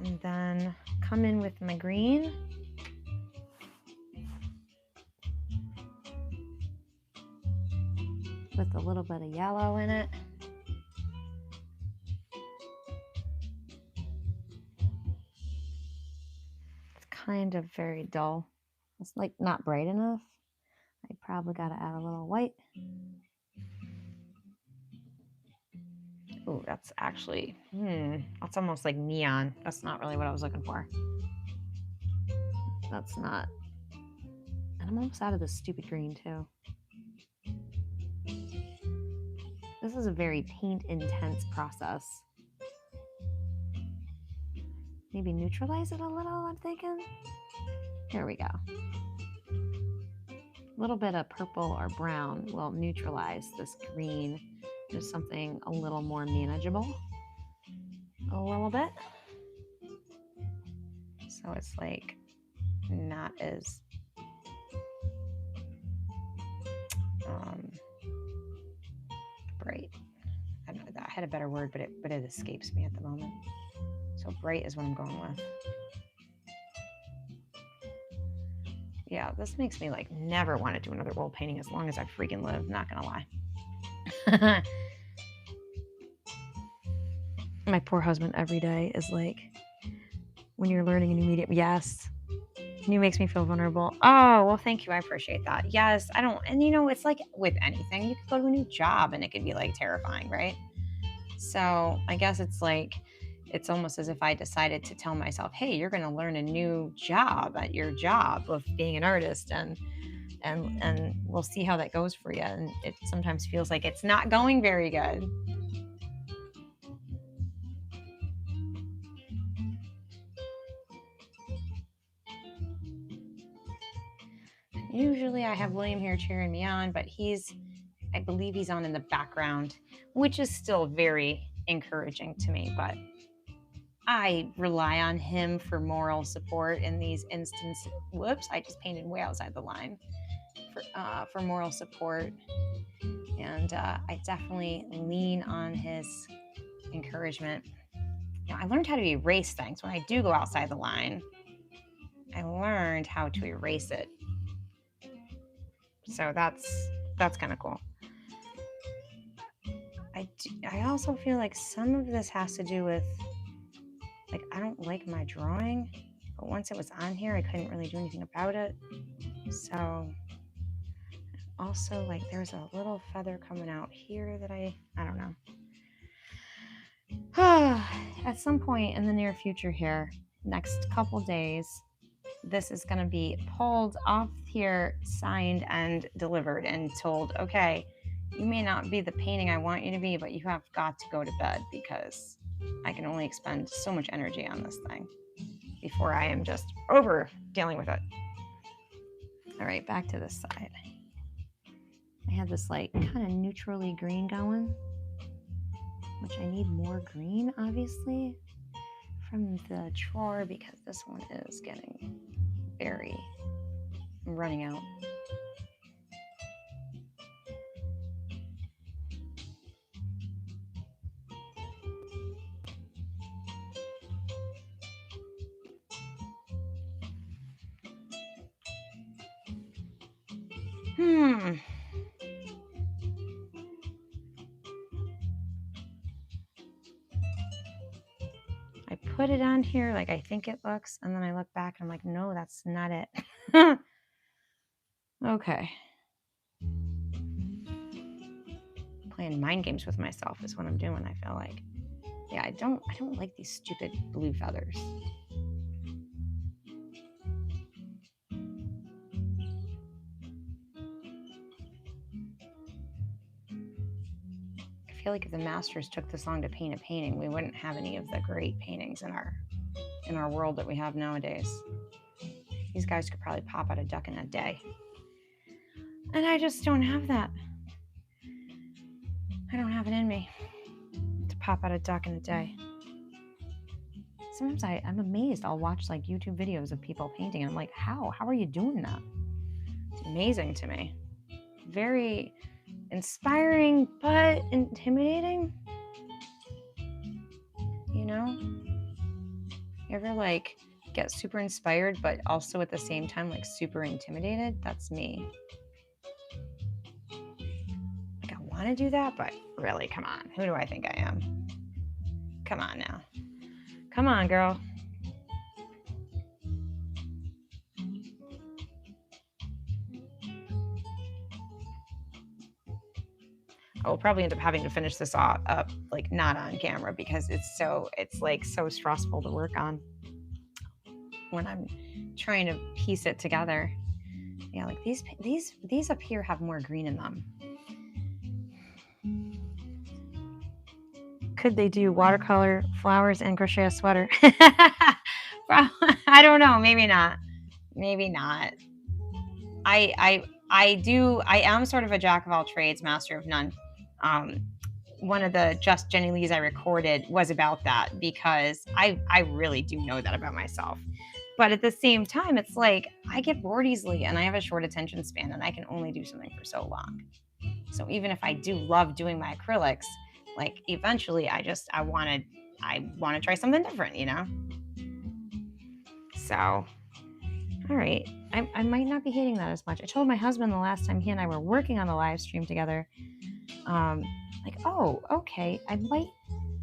And then come in with my green. With a little bit of yellow in it. It's kind of very dull. It's like not bright enough. I probably got to add a little white. Oh, that's actually, that's almost like neon. That's not really what I was looking for. That's not. And I'm almost out of this stupid green too. This is a very paint intense process. Maybe neutralize it a little, I'm thinking. Here we go. A little bit of purple or brown will neutralize this green Just something a little more manageable. A little bit. So it's like not as bright. I had a better word, but it escapes me at the moment. So bright is what I'm going with. Yeah, this makes me like never want to do another oil painting as long as I freaking live. Not gonna lie. My poor husband every day is like, when you're learning a new medium, yes. And it makes me feel vulnerable. Oh, well, thank you. I appreciate that. Yes, I don't. And you know, it's like with anything, you could go to a new job and it could be like terrifying, right? So I guess it's like, it's almost as if I decided to tell myself, hey, you're going to learn a new job at your job of being an artist, and we'll see how that goes for you. And it sometimes feels like it's not going very good. Usually I have William here cheering me on, but I believe he's on in the background, which is still very encouraging to me, but I rely on him for moral support in these instances. Whoops, I just painted way outside the line. For moral support. And I definitely lean on his encouragement. You know, I learned how to erase things. When I do go outside the line, I learned how to erase it. So that's kind of cool. I also feel like some of this has to do with, like, I don't like my drawing, but once it was on here, I couldn't really do anything about it. So also, like, there's a little feather coming out here that I don't know. At some point in the near future here, next couple days, this is going to be pulled off here, signed and delivered, and told, okay, you may not be the painting I want you to be, but you have got to go to bed because I can only expend so much energy on this thing before I am just over dealing with it. All right, back to this side. I have this like kind of neutrally green going, which I need more green, obviously, from the drawer because this one is getting very running out. I put it on here like I think it looks, and then I look back and I'm like, no, that's not it. Okay. Playing mind games with myself is what I'm doing, I feel like. Yeah, I don't like these stupid blue feathers. I feel like if the masters took this long to paint a painting, we wouldn't have any of the great paintings in our world that we have nowadays. These guys could probably pop out a duck in a day. And I just don't have that. I don't have it in me to pop out a duck in a day. Sometimes I'm amazed. I'll watch like YouTube videos of people painting and I'm like, how are you doing that? It's amazing to me. Very inspiring, but intimidating. You know? You ever like get super inspired, but also at the same time like super intimidated? That's me. Like, I want to do that, but really, come on. Who do I think I am? Come on now. Come on, girl. I will probably end up having to finish this up like not on camera because it's like so stressful to work on when I'm trying to piece it together. Yeah, like these up here have more green in them. Could they do watercolor, flowers, and crochet a sweater? I don't know. Maybe not. Maybe not. I am sort of a jack of all trades, master of none. one of the Just Jenny Lees I recorded was about that, because I really do know that about myself. But at the same time, it's like I get bored easily and I have a short attention span and I can only do something for so long. So even if I do love doing my acrylics, like eventually I want to try something different, you know? So, all right. I might not be hating that as much. I told my husband the last time he and I were working on the live stream together, like, oh, okay, I might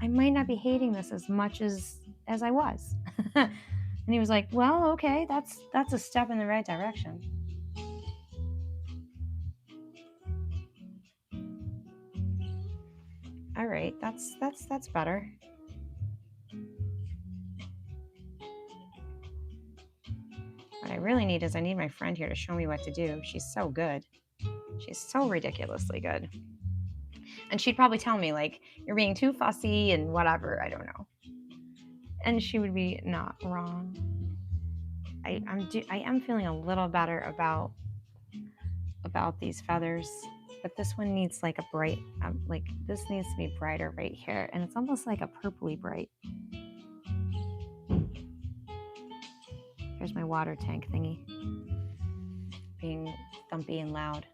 not be hating this as much as I was. And he was like, well, okay, that's a step in the right direction. All right, that's better. What I really need is I need my friend here to show me what to do. She's so good. She's so ridiculously good. And she'd probably tell me, like, you're being too fussy and whatever, I don't know. And she would be not wrong. I am feeling a little better about these feathers, but this one needs like a bright, like this needs to be brighter right here, and it's almost like a purpley bright. Here's my water tank thingy being thumpy and loud.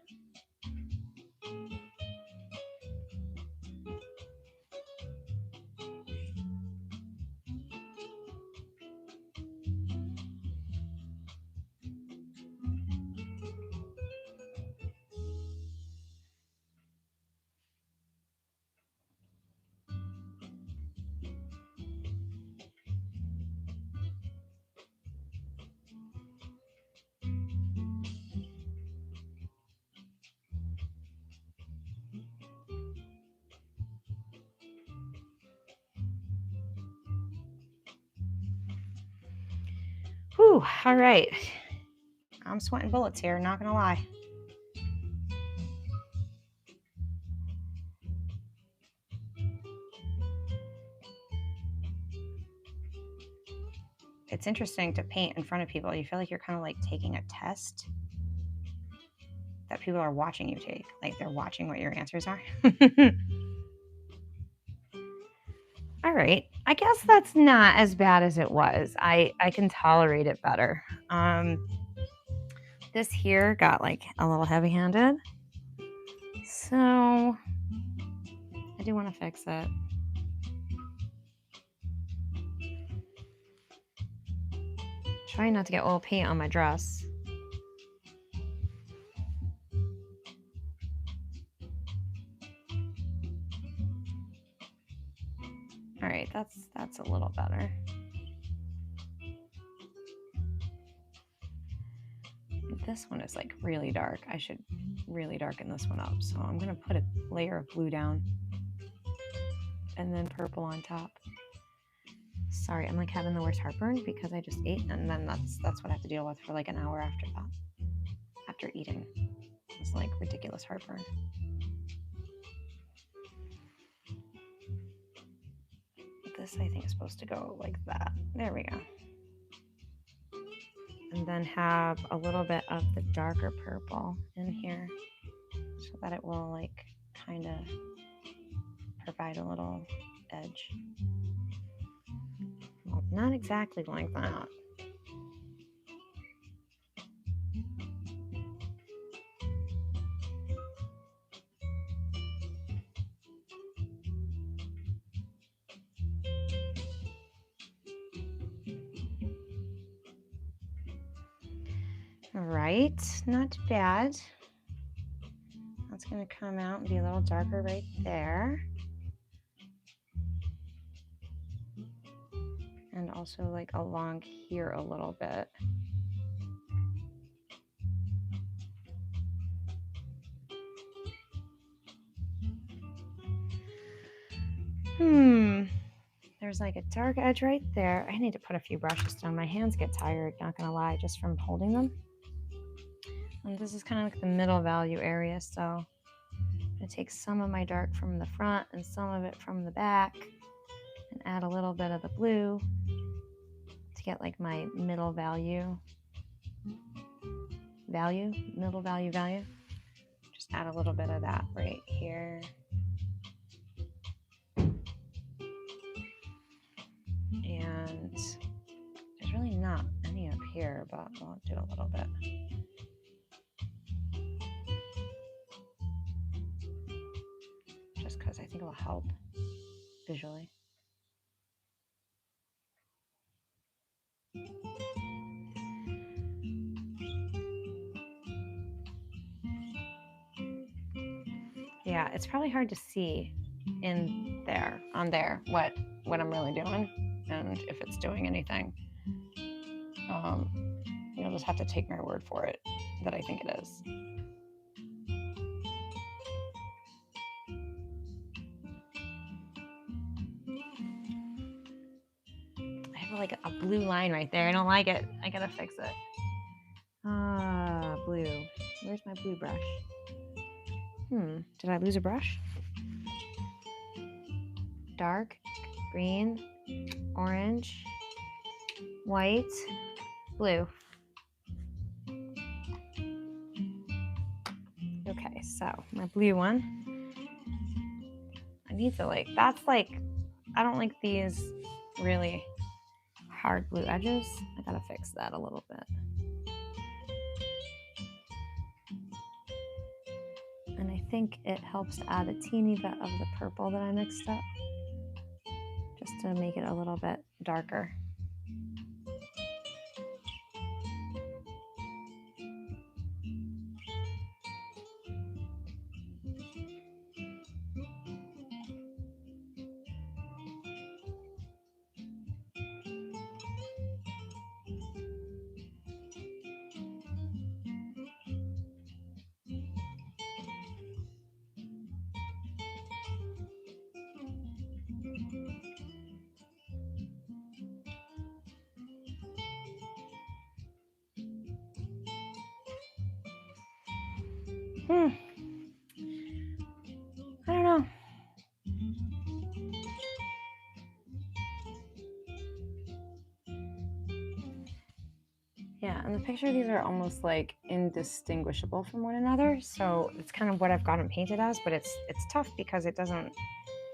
Whew, all right. I'm sweating bullets here, not gonna lie. It's interesting to paint in front of people. You feel like you're kind of like taking a test that people are watching you take. Like they're watching what your answers are. All right. I guess that's not as bad as it was. I can tolerate it better. This here got like a little heavy-handed. So I do want to fix it. Trying not to get oil paint on my dress. All right, that's a little better. This one is like really dark. I should really darken this one up. So I'm gonna put a layer of blue down and then purple on top. Sorry, I'm like having the worst heartburn because I just ate, and then that's what I have to deal with for like an hour after that. After eating, it's like ridiculous heartburn. This I think is supposed to go like that. There we go. And then have a little bit of the darker purple in here so that it will like kind of provide a little edge. Well, not exactly like that. All right, not bad. That's going to come out and be a little darker right there. And also like along here a little bit. There's like a dark edge right there. I need to put a few brushes down. My hands get tired, not gonna lie, just from holding them. And this is kind of like the middle value area, so I'm gonna take some of my dark from the front and some of it from the back and add a little bit of the blue to get like my middle value. Middle value. Just add a little bit of that right here. here, but I'll do a little bit. Just because I think it will help visually. Yeah, it's probably hard to see in there, on there, what I'm really doing and if it's doing anything. You'll just have to take my word for it that I think it is. I have like a blue line right there. I don't like it. I gotta fix it. Blue. Where's my blue brush? Did I lose a brush? Dark, green, orange, white, blue. Okay, so my blue one. I need to like, that's like, I don't like these really hard blue edges. I gotta fix that a little bit. And I think it helps to add a teeny bit of the purple that I mixed up, just to make it a little bit darker. I don't know. Yeah, in the picture, these are almost like indistinguishable from one another. So it's kind of what I've got them painted as, but it's tough because it doesn't,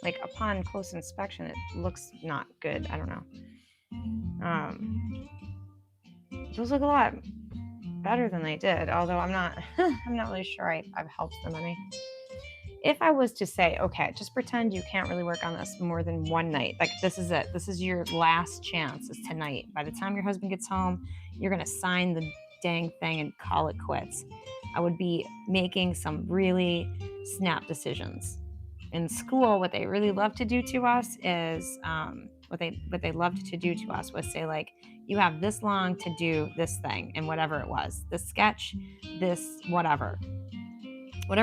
like upon close inspection, it looks not good. I don't know. Those look a lot better than they did, although I'm not really sure I've helped them any. If I was to say, okay, just pretend you can't really work on this more than one night, like this is it, this is your last chance, is tonight. By the time your husband gets home, you're gonna sign the dang thing and call it quits. I would be making some really snap decisions. In school, what they really love to do to us is, what they loved to do to us was say, like, you have this long to do this thing, and whatever it was, this sketch, this whatever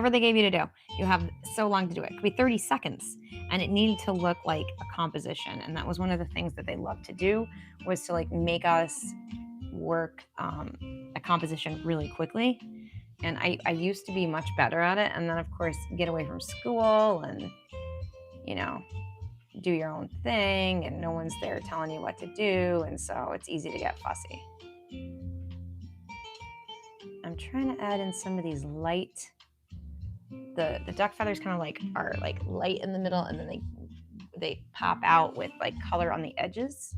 they gave you to do, you have so long to do it. It could be 30 seconds, and it needed to look like a composition. And that was one of the things that they loved to do, was to like make us work a composition really quickly. And I used to be much better at it. And then of course, get away from school and, you know, do your own thing, and no one's there telling you what to do. And so it's easy to get fussy. I'm trying to add in some of these light, the duck feathers kind of like are like light in the middle, and then they pop out with like color on the edges.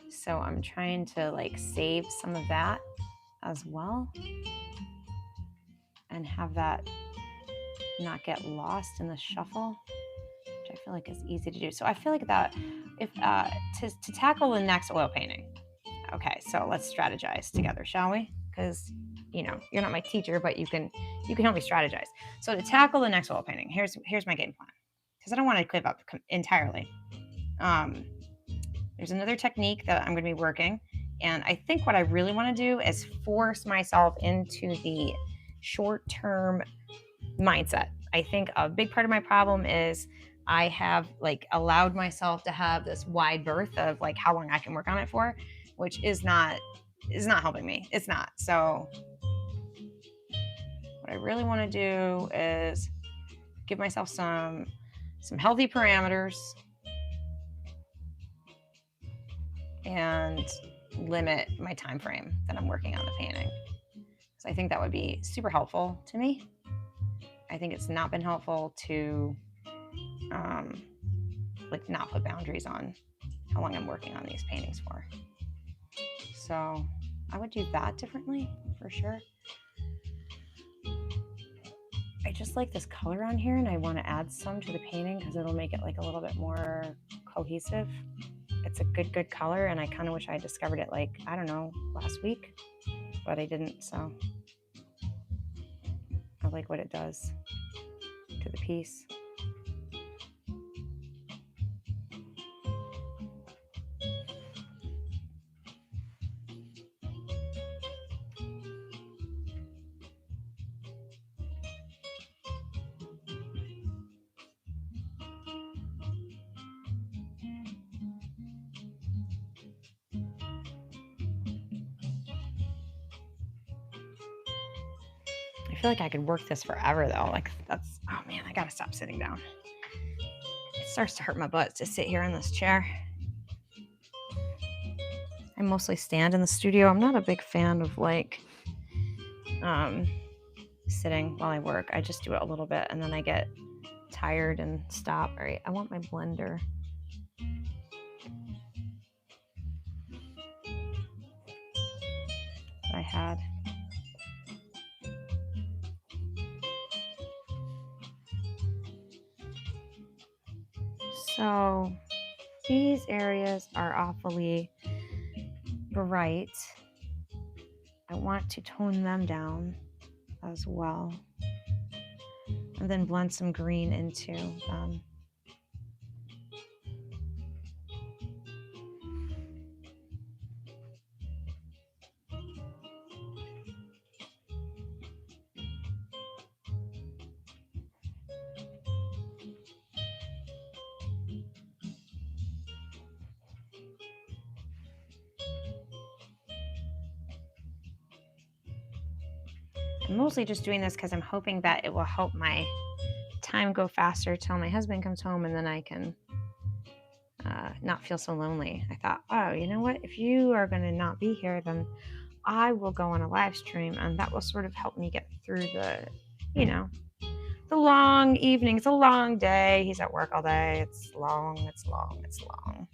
So I'm trying to like save some of that as well, and have that not get lost in the shuffle, which I feel like is easy to do. So I feel like that, if to tackle the next oil painting. Okay, so let's strategize together, shall we? Because, you know, you're not my teacher, but you can help me strategize. So to tackle the next oil painting, here's my game plan, because I don't want to give up entirely. There's another technique that I'm going to be working, and I think what I really want to do is force myself into the short-term mindset. I think a big part of my problem is I have like allowed myself to have this wide berth of like how long I can work on it for, which is not helping me. It's not. So what I really want to do is give myself some healthy parameters and limit my time frame that I'm working on the painting. So I think that would be super helpful to me. I think it's not been helpful to like not put boundaries on how long I'm working on these paintings for. So I would do that differently for sure. I just like this color on here and I want to add some to the painting because it'll make it like a little bit more cohesive. It's a good color and I kind of wish I had discovered it like, I don't know, last week, but I didn't, so I like what it does to the piece. I feel like I could work this forever though. Like that's, oh man, I gotta stop sitting down. It starts to hurt my butt to sit here in this chair. I mostly stand in the studio. I'm not a big fan of like sitting while I work. I just do it a little bit and then I get tired and stop. All right, I want my blender. That I had. So these areas are awfully bright. I want to tone them down as well. And then blend some green into them. I'm mostly just doing this because I'm hoping that it will help my time go faster till my husband comes home and then I can not feel so lonely. I thought, oh, you know what? If you are going to not be here, then I will go on a live stream and that will sort of help me get through the, you know, the long evening. It's a long day. He's at work all day. It's long, it's long, it's long.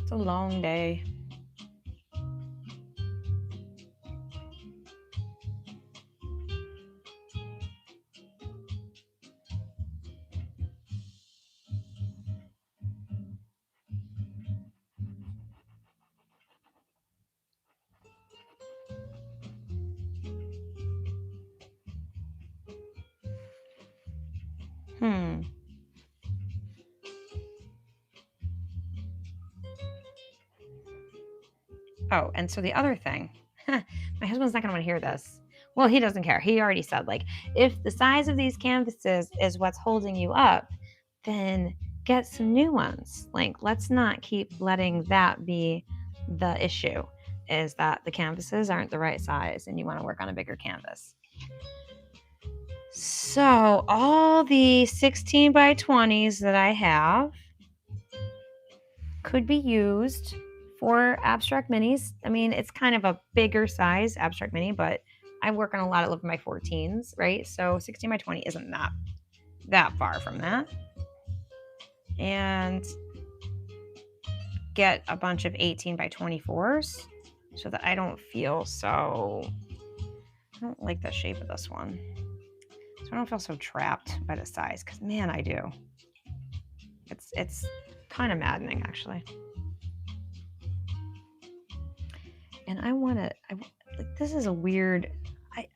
It's a long day. Oh, and so the other thing, my husband's not going to want to hear this. Well, he doesn't care. He already said, like, if the size of these canvases is what's holding you up, then get some new ones. Like, let's not keep letting that be the issue, is that the canvases aren't the right size and you want to work on a bigger canvas. So all the 16 by 20s that I have could be used for abstract minis. I mean, it's kind of a bigger size abstract mini, but I work on a lot of 11 by 14s, right? So 16 by 20 isn't that far from that. And get a bunch of 18 by 24s so that I don't feel so, I don't like the shape of this one. So I don't feel so trapped by the size, because man, I do. It's kind of maddening, actually. And I want to, like, this is a weird,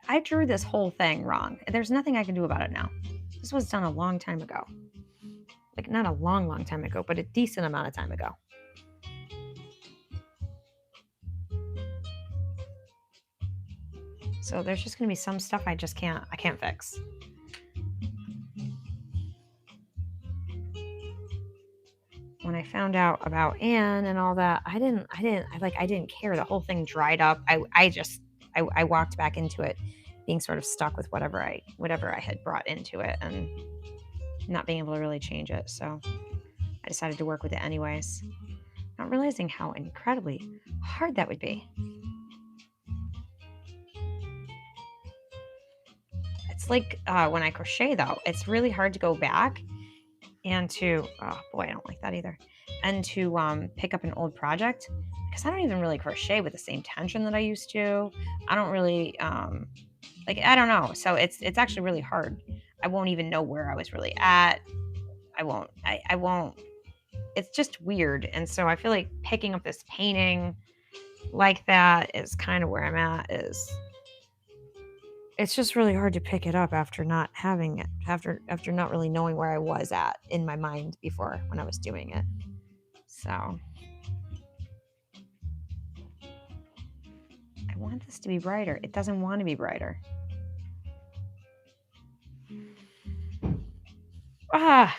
I drew this whole thing wrong. There's nothing I can do about it now. This was done a long time ago. Like, not a long time ago, but a decent amount of time ago. So there's just going to be some stuff I can't fix. When I found out about Anne and all that, I didn't care. The whole thing dried up. I walked back into it being sort of stuck with whatever I had brought into it and not being able to really change it. So I decided to work with it anyways, not realizing how incredibly hard that would be. It's like when I crochet, though, it's really hard to go back and to, oh boy, I don't like that either, and to pick up an old project because I don't even really crochet with the same tension that I used to. I don't really, like, I don't know. So it's actually really hard. I won't even know where I was really at. I won't, it's just weird. And so I feel like picking up this painting like that is kind of where I'm at. It's just really hard to pick it up after not having it, after not really knowing where I was at in my mind before when I was doing it. So I want this to be brighter. It doesn't want to be brighter. Ah.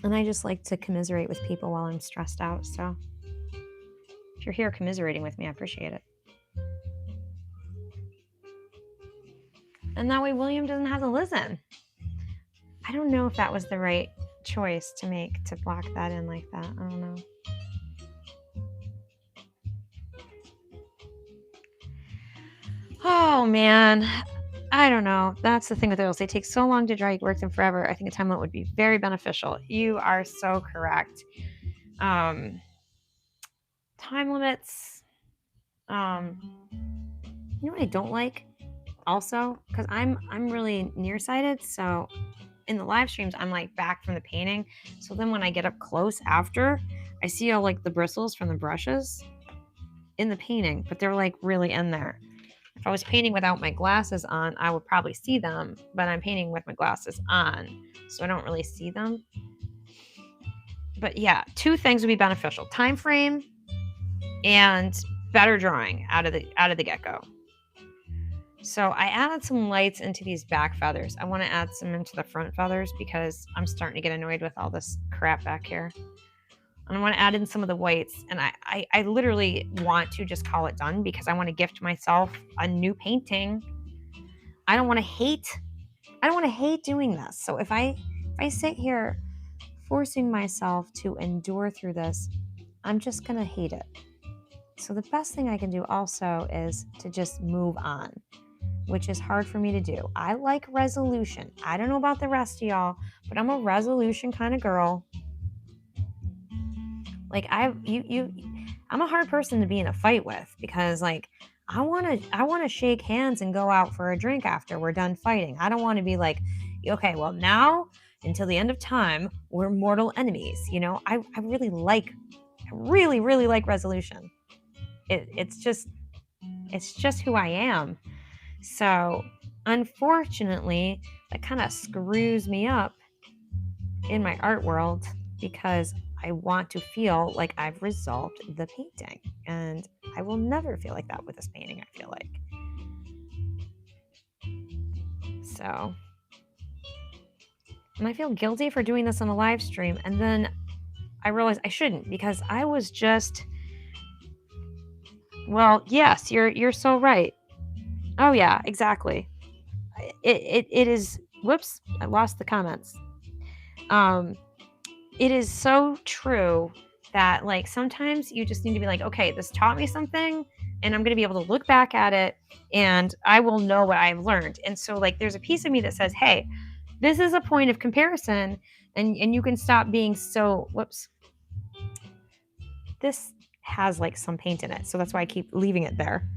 And I just like to commiserate with people while I'm stressed out. So if you're here commiserating with me, I appreciate it. And that way William doesn't have to listen. I don't know if that was the right choice to make, to block that in like that. I don't know. Oh man, I don't know. That's the thing with oils. They take so long to dry, you work them forever. I think a time limit would be very beneficial. You are so correct. Time limits. You know what I don't like also? Because I'm really nearsighted, so in the live streams, I'm like back from the painting. So then when I get up close after, I see all like the bristles from the brushes in the painting, but they're like really in there. If I was painting without my glasses on, I would probably see them, but I'm painting with my glasses on, so I don't really see them. But yeah, 2 things would be beneficial: time frame and better drawing out of the get-go. So I added some lights into these back feathers. I want to add some into the front feathers because I'm starting to get annoyed with all this crap back here. And I want to add in some of the whites. And I literally want to just call it done because I want to gift myself a new painting. I don't want to hate doing this. So if I sit here forcing myself to endure through this, I'm just going to hate it. So the best thing I can do also is to just move on, which is hard for me to do. I like resolution. I don't know about the rest of y'all, but I'm a resolution kind of girl. Like I'm a hard person to be in a fight with because like I want to shake hands and go out for a drink after we're done fighting. I don't want to be like, okay, well now until the end of time, we're mortal enemies. You know, I really like resolution. It's just who I am. So unfortunately, that kind of screws me up in my art world because I want to feel like I've resolved the painting, and I will never feel like that with this painting, I feel like. So, and I feel guilty for doing this on a live stream, and then I realized I shouldn't because I was just, well, yes, you're so right. Oh yeah, exactly. It is, whoops, I lost the comments. It is so true that like sometimes you just need to be like, okay, this taught me something and I'm going to be able to look back at it and I will know what I've learned. And so like there's a piece of me that says, hey, this is a point of comparison and you can stop being so, whoops. This has like some paint in it. So that's why I keep leaving it there.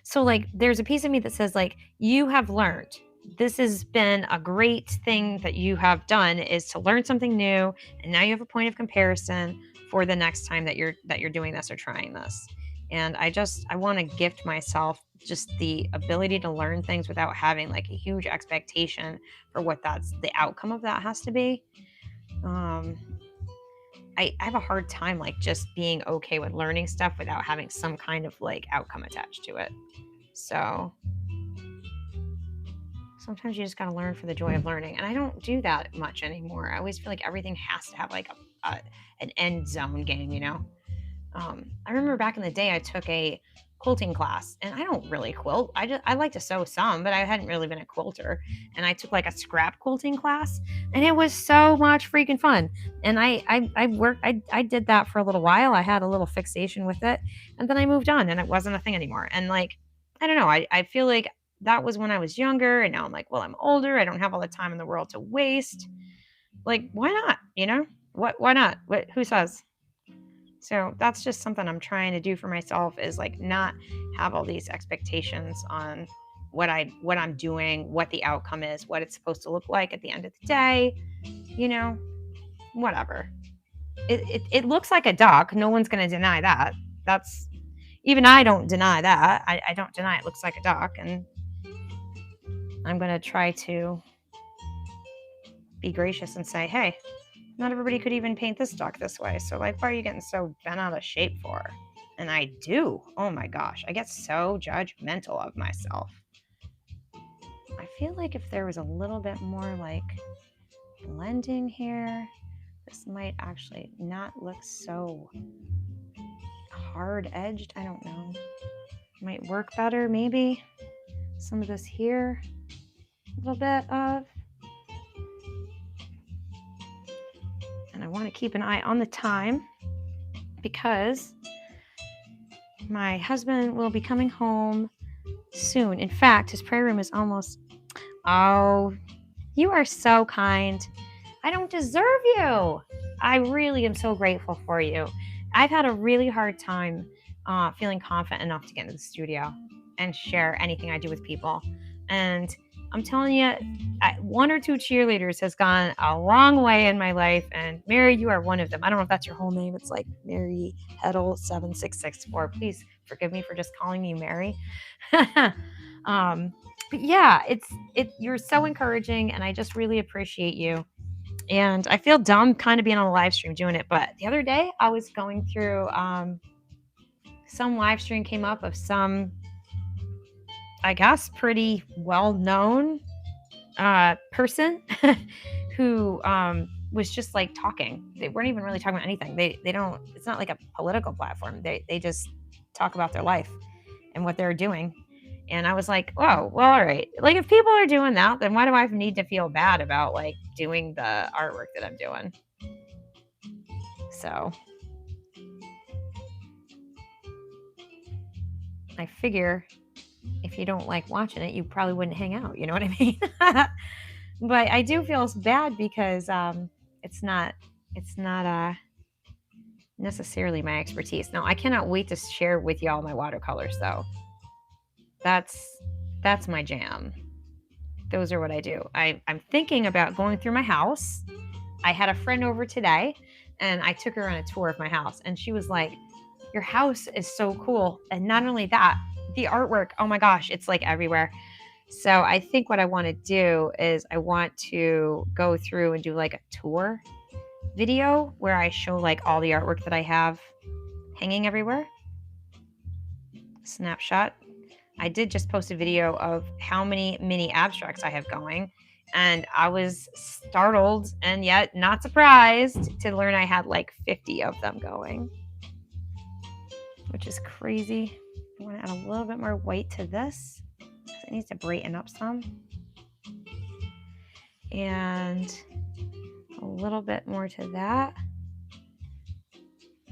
So like there's a piece of me that says like, you have learned. This has been a great thing that you have done, is to learn something new, and now you have a point of comparison for the next time that you're doing this or trying this. And I want to gift myself just the ability to learn things without having like a huge expectation for what that's the outcome of that has to be. I have a hard time like just being okay with learning stuff without having some kind of like outcome attached to it. So sometimes you just got to learn for the joy of learning. And I don't do that much anymore. I always feel like everything has to have like an end zone game, you know? I remember back in the day, I took a quilting class, and I don't really quilt. I like to sew some, but I hadn't really been a quilter. And I took like a scrap quilting class, and it was so much freaking fun. And I did that for a little while. I had a little fixation with it, and then I moved on, and it wasn't a thing anymore. And like, I don't know. I feel like that was when I was younger, and now I'm like, well, I'm older. I don't have all the time in the world to waste. like, why not? You know, why not? Who says? So that's just something I'm trying to do for myself, is like not have all these expectations on what I'm doing, what the outcome is, what it's supposed to look like at the end of the day, you know, whatever. It looks like a duck. No one's going to deny that. That's, even I don't deny that. I don't deny it looks like a duck, and I'm going to try to be gracious and say, hey, not everybody could even paint this duck this way. So like, why are you getting so bent out of shape for? And I do. Oh my gosh. I get so judgmental of myself. I feel like if there was a little bit more like blending here, this might actually not look so hard edged. I don't know. Might work better maybe. Some of this here, a little bit of. And I want to keep an eye on the time because my husband will be coming home soon. In fact, his prayer room is almost... Oh, you are so kind. I don't deserve you. I really am so grateful for you. I've had a really hard time feeling confident enough to get into the studio and share anything I do with people. And I'm telling you, one or two cheerleaders has gone a long way in my life. And Mary, you are one of them. I don't know if that's your whole name. It's like Mary Heddle 7664. Please forgive me for just calling you Mary. But yeah, you're so encouraging, and I just really appreciate you. And I feel dumb kind of being on a live stream doing it. But the other day I was going through some live stream came up of some, I guess, pretty well-known person who was just like talking. They weren't even really talking about anything. They don't, it's not like a political platform. They just talk about their life and what they're doing. And I was like, whoa, well, all right. Like, if people are doing that, then why do I need to feel bad about like doing the artwork that I'm doing? So I figure if you don't like watching it, you probably wouldn't hang out. You know what I mean? But I do feel bad because it's not necessarily my expertise. Now, I cannot wait to share with y'all my watercolors, though. That's my jam. Those are what I do. I'm thinking about going through my house. I had a friend over today, and I took her on a tour of my house, and she was like, your house is so cool. And not only that, the artwork, oh my gosh, it's like everywhere. So I think what I want to do is I want to go through and do like a tour video where I show like all the artwork that I have hanging everywhere. Snapshot. I did just post a video of how many mini abstracts I have going, and I was startled and yet not surprised to learn I had like 50 of them going, which is crazy. I want to add a little bit more white to this because it needs to brighten up some, and a little bit more to that.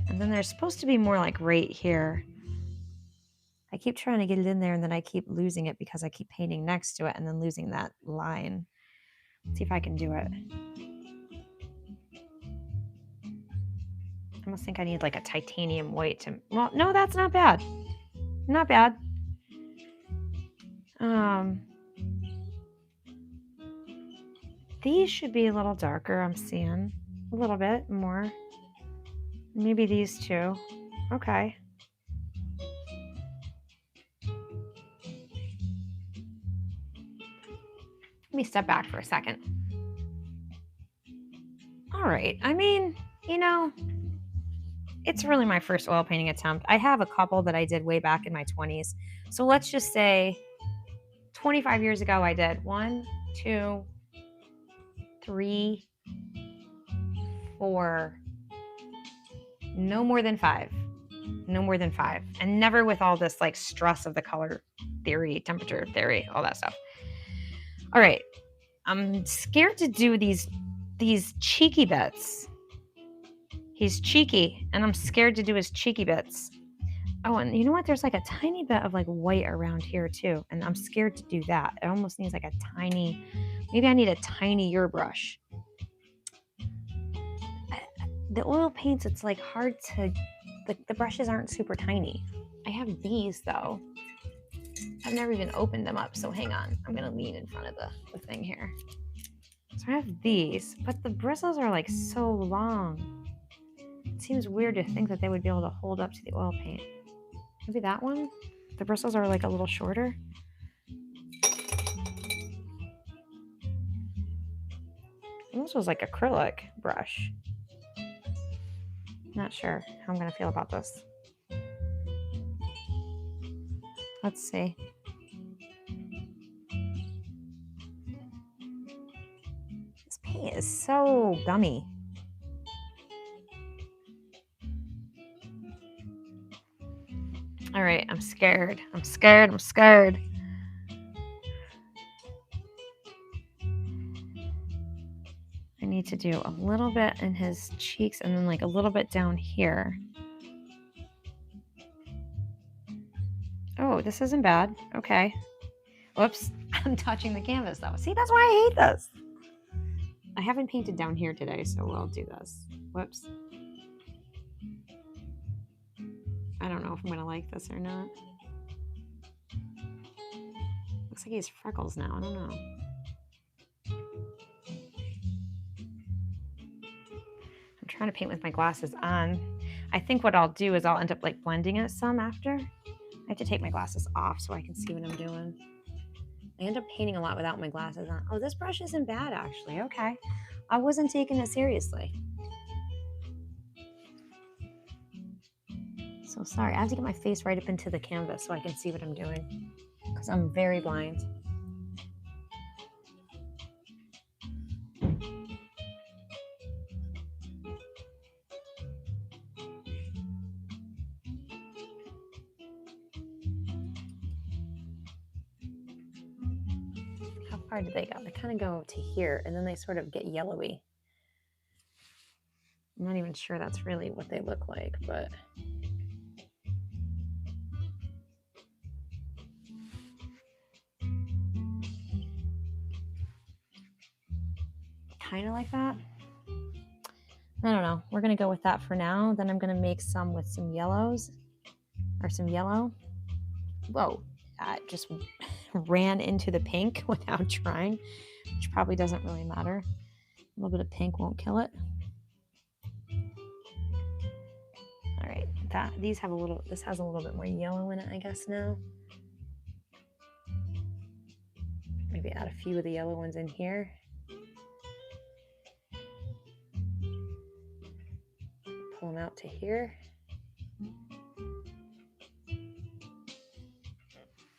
And then there's supposed to be more like right here. I keep trying to get it in there, and then I keep losing it because I keep painting next to it and then losing that line. Let's see if I can do it. I almost think I need like a titanium white to... Well, no, that's not bad. Not bad. These should be a little darker, I'm seeing. A little bit more. Maybe these two. Okay. Let me step back for a second. All right. I mean, you know, it's really my first oil painting attempt. I have a couple that I did way back in my 20s. So let's just say 25 years ago, I did 1, 2, 3, 4, no more than 5. No more than 5. And never with all this like stress of the color theory, temperature theory, all that stuff. All right, I'm scared to do these cheeky bits. He's cheeky, and I'm scared to do his cheeky bits. Oh, and you know what? There's like a tiny bit of like white around here too, and I'm scared to do that. It almost needs like a tiny, maybe I need a tinier brush. The oil paints, it's like hard to, the brushes aren't super tiny. I have these though. I've never even opened them up, so hang on. I'm gonna lean in front of the thing here. So I have these, but the bristles are like so long. It seems weird to think that they would be able to hold up to the oil paint. Maybe that one? The bristles are like a little shorter. And this was like acrylic brush. Not sure how I'm gonna feel about this. Let's see. This paint is so gummy. All right, I'm scared. I'm scared. I'm scared. I need to do a little bit in his cheeks and then like a little bit down here. Oh, this isn't bad. Okay. Whoops. I'm touching the canvas though. See, that's why I hate this. I haven't painted down here today, so we'll do this. Whoops. I don't know if I'm going to like this or not. Looks like he has freckles now. I don't know. I'm trying to paint with my glasses on. I think what I'll do is I'll end up like blending it some after. I have to take my glasses off so I can see what I'm doing. I end up painting a lot without my glasses on. Oh, this brush isn't bad actually. Okay. I wasn't taking it seriously. So sorry, I have to get my face right up into the canvas so I can see what I'm doing because I'm very blind. How far did they go? They kind of go to here and then they sort of get yellowy. I'm not even sure that's really what they look like, but kind of like that. I don't know. We're going to go with that for now. Then I'm going to make some with some yellows or some yellow. Whoa, that just ran into the pink without trying, which probably doesn't really matter. A little bit of pink won't kill it. All right, this has a little bit more yellow in it, I guess now. Maybe add a few of the yellow ones in here. Pull them out to here.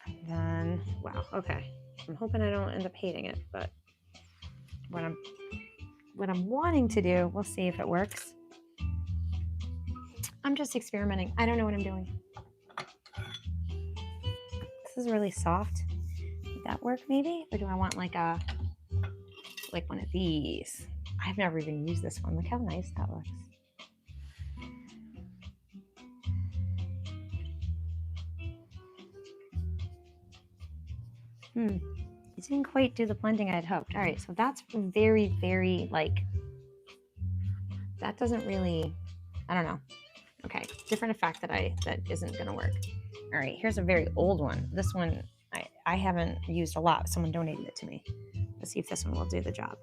And then, wow, okay. I'm hoping I don't end up hating it, but what I'm wanting to do, we'll see if it works. I'm just experimenting. I don't know what I'm doing. This is really soft. Would that work maybe? Or do I want like one of these? I've never even used this one. Look how nice that looks. It didn't quite do the blending I'd hoped. All right, so that's very, very like, that doesn't really, I don't know. Okay, different effect that isn't gonna work. All right, here's a very old one. This one I haven't used a lot. Someone donated it to me. Let's see if this one will do the job.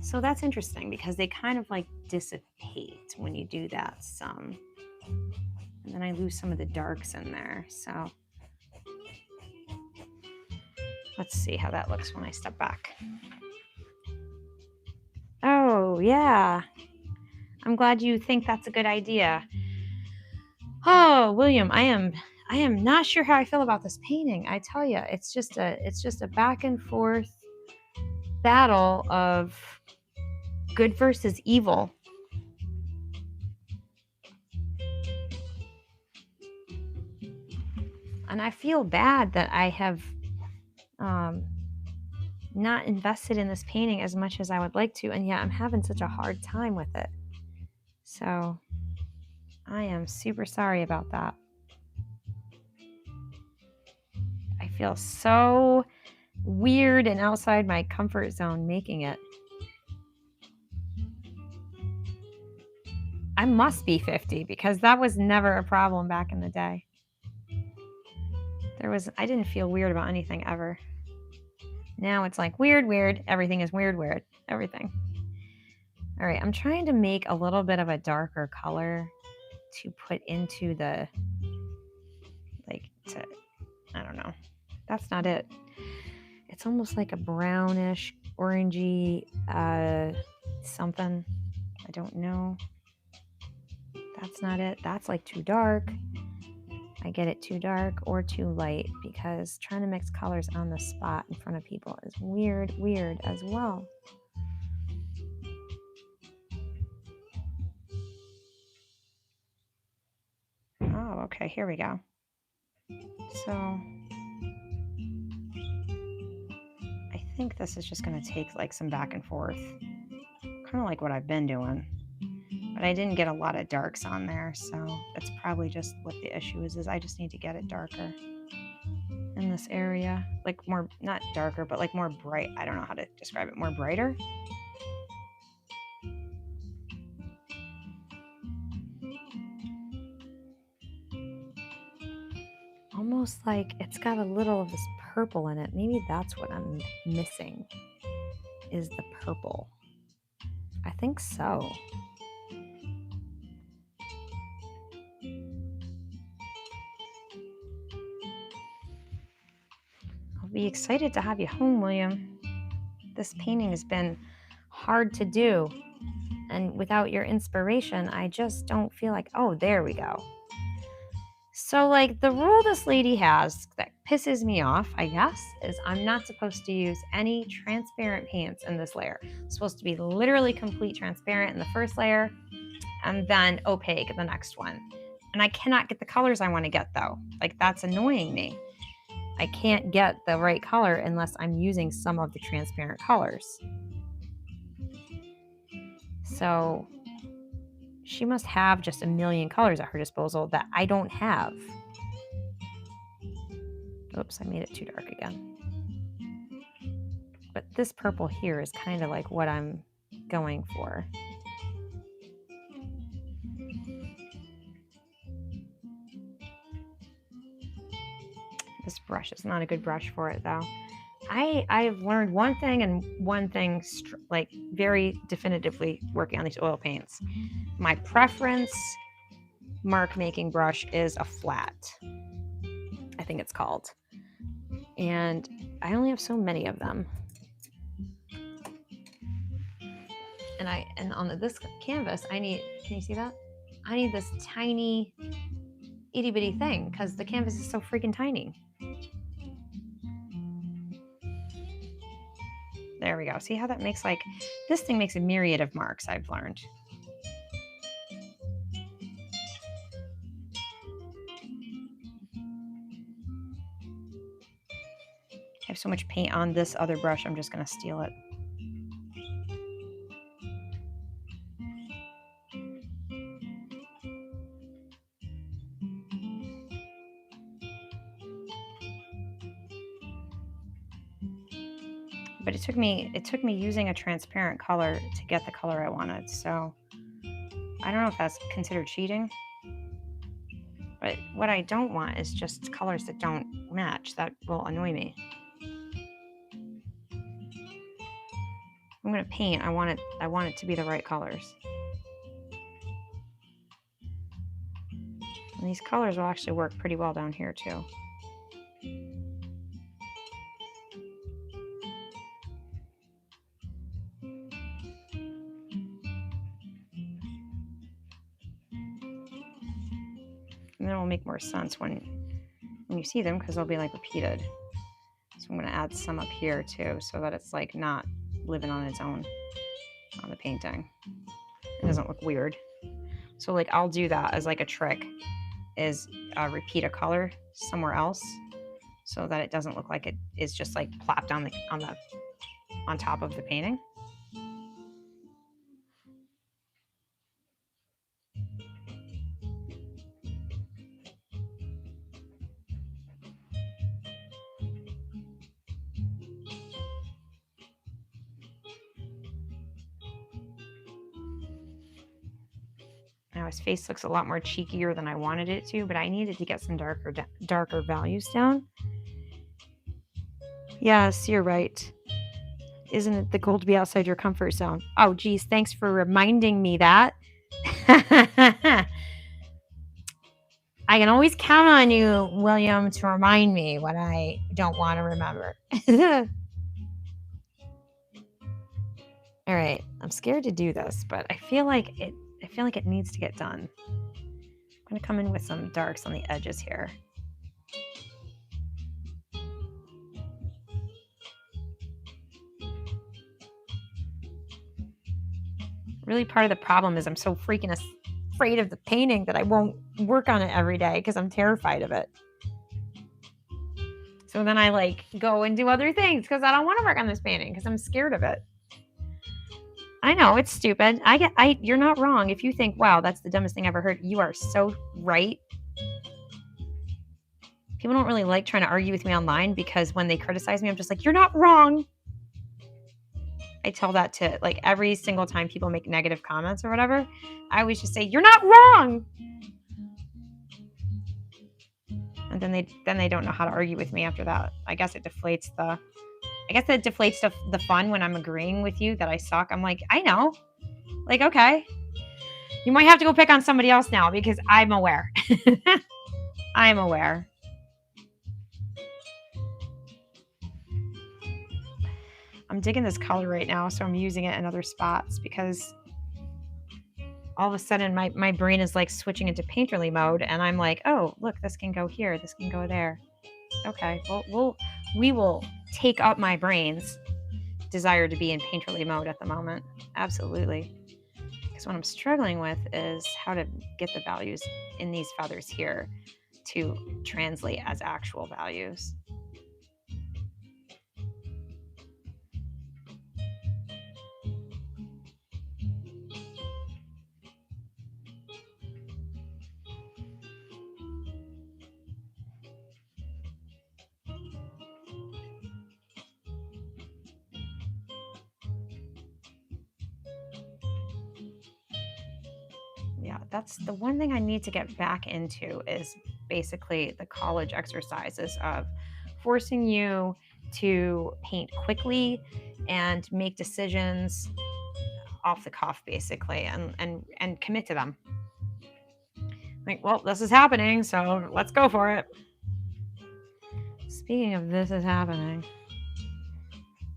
So that's interesting because they kind of like dissipate when you do that some. And then I lose some of the darks in there, so. Let's see how that looks when I step back. Oh, yeah. I'm glad you think that's a good idea. Oh, William, I am not sure how I feel about this painting. I tell you, it's just a back and forth battle of good versus evil. And I feel bad that I have not invested in this painting as much as I would like to, and yet I'm having such a hard time with it. So I am super sorry about that. I feel so weird and outside my comfort zone making it. must be 50 because that was never a problem back in the day. I didn't feel weird about anything ever. Now it's like weird, weird. Everything is weird, weird. Everything. All right, I'm trying to make a little bit of a darker color to put into the, I don't know. That's not it. It's almost like a brownish, orangey, something. I don't know. That's not it. That's like too dark. I get it too dark or too light because trying to mix colors on the spot in front of people is weird, weird as well. Oh, okay, here we go. So I think this is just going to take like some back and forth, kind of like what I've been doing. But I didn't get a lot of darks on there, so that's probably just what the issue is I just need to get it darker in this area. Like more, not darker, but like more bright. I don't know how to describe it. More brighter. Almost like it's got a little of this purple in it. Maybe that's what I'm missing, is the purple. I think so. I'll be excited to have you home, William. This painting has been hard to do. And without your inspiration, I just don't feel like, oh, there we go. So like the rule this lady has that pisses me off, I guess, is I'm not supposed to use any transparent paints in this layer. It's supposed to be literally complete transparent in the first layer and then opaque in the next one. And I cannot get the colors I want to get though. Like that's annoying me. I can't get the right color unless I'm using some of the transparent colors. So she must have just a million colors at her disposal that I don't have. Oops, I made it too dark again. But this purple here is kind of like what I'm going for. This brush is not a good brush for it though. I've learned one thing and one thing like very definitively working on these oil paints. My preference mark making brush is a flat, I think it's called. And I only have so many of them. And on this canvas, I need, can you see that? I need this tiny itty bitty thing because the canvas is so freaking tiny. There we go. See how that makes like, this thing makes a myriad of marks, I've learned. I have so much paint on this other brush, I'm just going to steal it. But it took me using a transparent color to get the color I wanted. So I don't know if that's considered cheating. But what I don't want is just colors that don't match. That will annoy me. I'm going to paint. I want it to be the right colors. And these colors will actually work pretty well down here too. And then it will make more sense when you see them because they'll be like repeated. So I'm going to add some up here too so that it's like not living on its own on the painting. It doesn't look weird. So like I'll do that as like a trick, is repeat a color somewhere else so that it doesn't look like it is just like plopped on top of the painting. Now his face looks a lot more cheekier than I wanted it to, but I needed to get some darker values down. Yes, you're right. Isn't it the goal to be outside your comfort zone? Oh, geez, thanks for reminding me that. I can always count on you, William, to remind me when I don't want to remember. All right, I'm scared to do this, but I feel like it needs to get done. I'm going to come in with some darks on the edges here. Really, part of the problem is I'm so freaking afraid of the painting that I won't work on it every day because I'm terrified of it. So then I like go and do other things because I don't want to work on this painting because I'm scared of it. I know it's stupid. You're not wrong. If you think, wow, that's the dumbest thing I ever heard, you are so right. People don't really like trying to argue with me online because when they criticize me, I'm just like, you're not wrong. I tell that to like every single time people make negative comments or whatever. I always just say, you're not wrong. And then they don't know how to argue with me after that. I guess it deflates the fun when I'm agreeing with you that I suck. I'm like, I know. Like, okay. You might have to go pick on somebody else now because I'm aware. I'm aware. I'm digging this color right now, so I'm using it in other spots because all of a sudden my brain is like switching into painterly mode and I'm like, oh, look, this can go here, this can go there. Okay, well, we will take up my brain's desire to be in painterly mode at the moment. Absolutely. Because what I'm struggling with is how to get the values in these feathers here to translate as actual values. Yeah, that's the one thing I need to get back into is basically the college exercises of forcing you to paint quickly and make decisions off the cuff basically and commit to them. Like, well, this is happening, so let's go for it. Speaking of this is happening,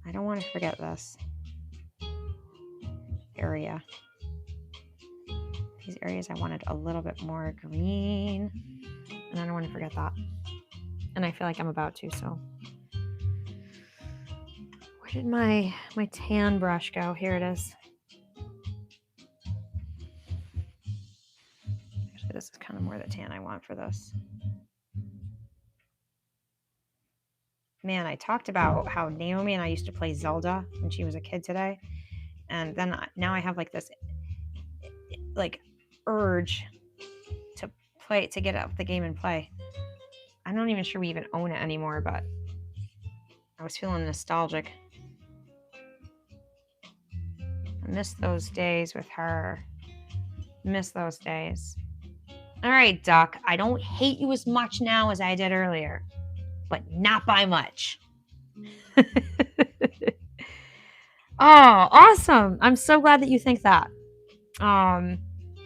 I don't want to forget this area. These areas I wanted a little bit more green, and I don't want to forget that. And I feel like I'm about to, so. Where did my tan brush go? Here it is. Actually, this is kind of more the tan I want for this. Man, I talked about how Naomi and I used to play Zelda when she was a kid today. And then now I have like this like urge to play, to get out the game and play. I'm not even sure we even own it anymore, but I was feeling nostalgic. I miss those days with her. Miss those days. All right, Duck. I don't hate you as much now as I did earlier, but not by much. Oh, awesome. I'm so glad that you think that.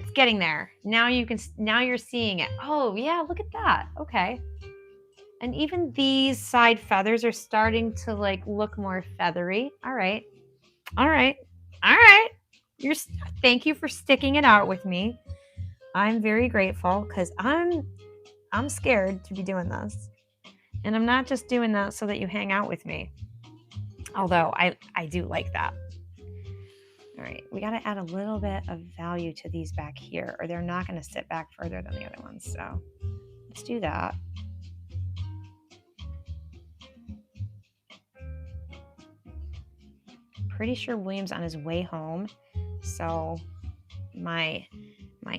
It's getting there. Now you're seeing it. Oh, yeah, look at that. Okay. And even these side feathers are starting to like look more feathery. All right. All right. All right. Thank you for sticking it out with me. I'm very grateful because I'm scared to be doing this. And I'm not just doing that so that you hang out with me. Although I do like that. All right, we got to add a little bit of value to these back here, or they're not going to sit back further than the other ones. So let's do that. Pretty sure William's on his way home. So my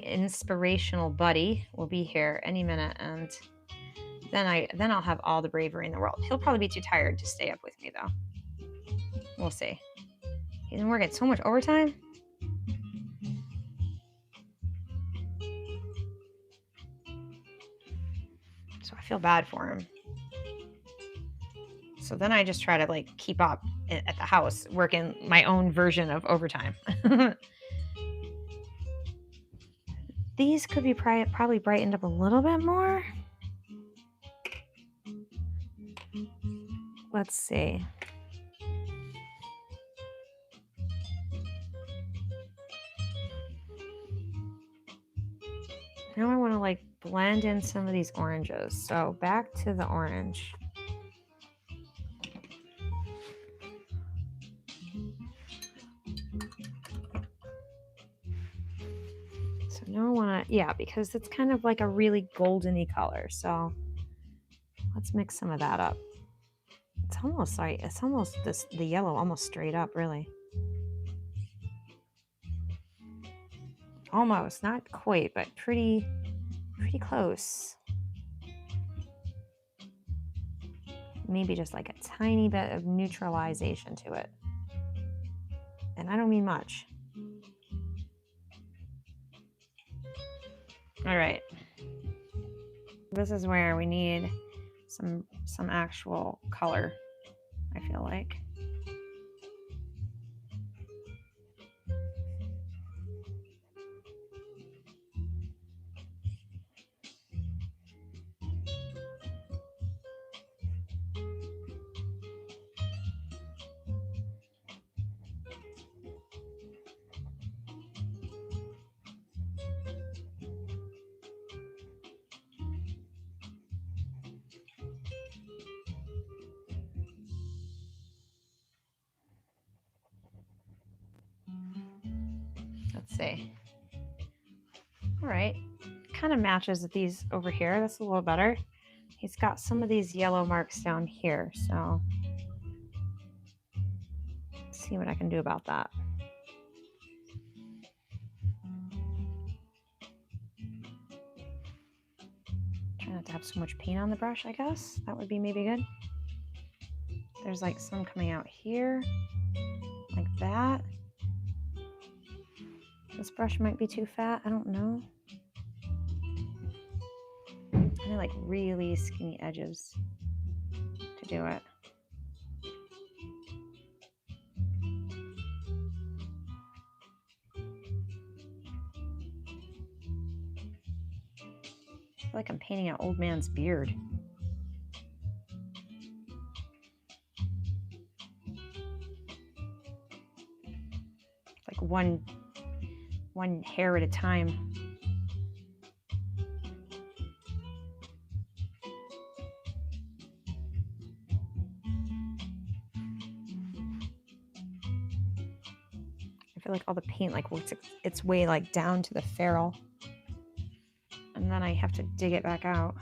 inspirational buddy will be here any minute, and then I'll have all the bravery in the world. He'll probably be too tired to stay up with me though. We'll see. He's been working so much overtime. So I feel bad for him. So then I just try to like keep up at the house, working my own version of overtime. These could be probably brightened up a little bit more. Let's see. Now I want to like blend in some of these oranges. So back to the orange. So now I want to, yeah, because it's kind of like a really goldeny color. So let's mix some of that up. It's almost like, it's almost this, the yellow almost straight up, really. Almost, not quite, but pretty close. Maybe just like a tiny bit of neutralization to it. And I don't mean much. All right. This is where we need some actual color, I feel like. Let's see. All right, kind of matches with these over here. That's a little better. He's got some of these yellow marks down here, so let's see what I can do about that. Try not to have so much paint on the brush, I guess. That would be maybe good. There's like some coming out here, like that. This brush might be too fat, I don't know. I need like really skinny edges to do it. I feel like I'm painting an old man's beard. Like one hair at a time. I feel like all the paint like works its way like down to the ferrule, and then I have to dig it back out.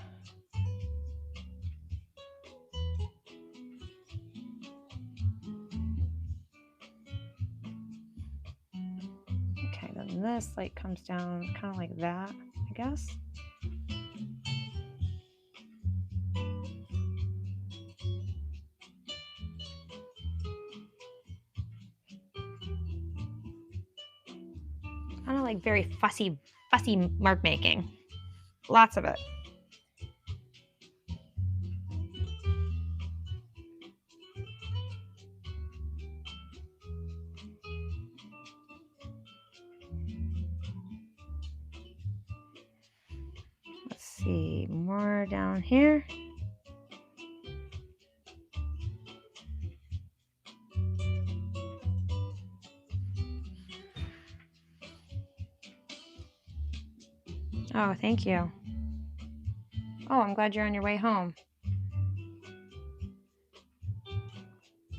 Okay, then this like comes down kind of like that, I guess. Kind of like very fussy mark making. Lots of it. Let's see, more down here. Oh, thank you. Oh, I'm glad you're on your way home.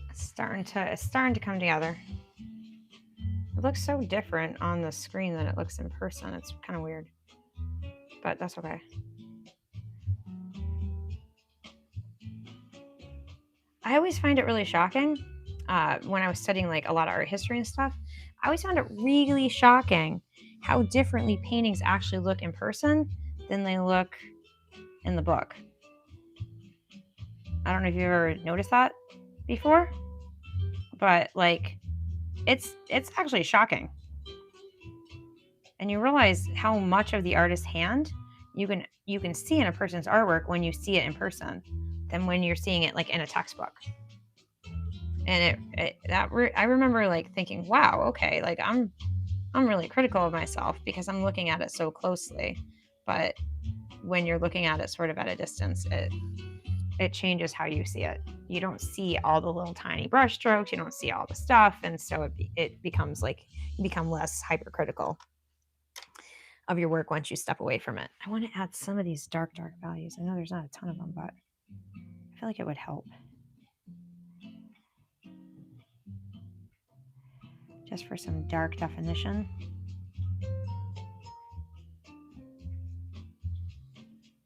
It's starting to come together. It looks so different on the screen than it looks in person. It's kind of weird, but that's okay. I always find it really shocking when I was studying like a lot of art history and stuff. I always found it really shocking how differently paintings actually look in person than they look in the book. I don't know if you've ever noticed that before, but like it's actually shocking. And you realize how much of the artist's hand you can see in a person's artwork when you see it in person than when you're seeing it like in a textbook. And I remember like thinking, wow, okay, like I'm really critical of myself because I'm looking at it so closely. But when you're looking at it sort of at a distance, it changes how you see it. You don't see all the little tiny brush strokes, you don't see all the stuff, and so it becomes like you become less hypercritical of your work once you step away from it. I want to add some of these dark values. I know there's not a ton of them, but I feel like it would help. Just for some dark definition.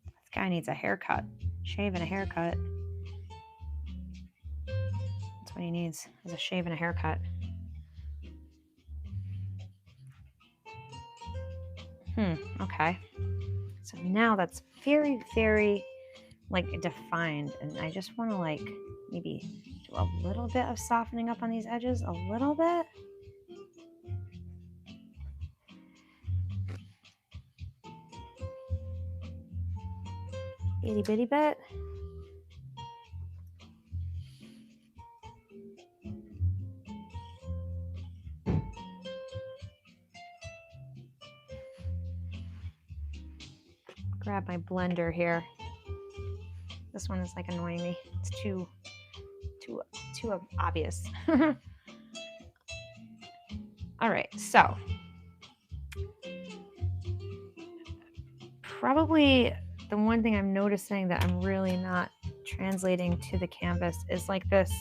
This guy needs a haircut. Shave and a haircut. That's what he needs, is a shave and a haircut. Okay. So now that's very, very like defined, and I just want to like maybe do a little bit of softening up on these edges, a little bit. Itty bitty bit. Grab my blender here. This one is like annoying me. It's too obvious. All right, so probably the one thing I'm noticing that I'm really not translating to the canvas is like this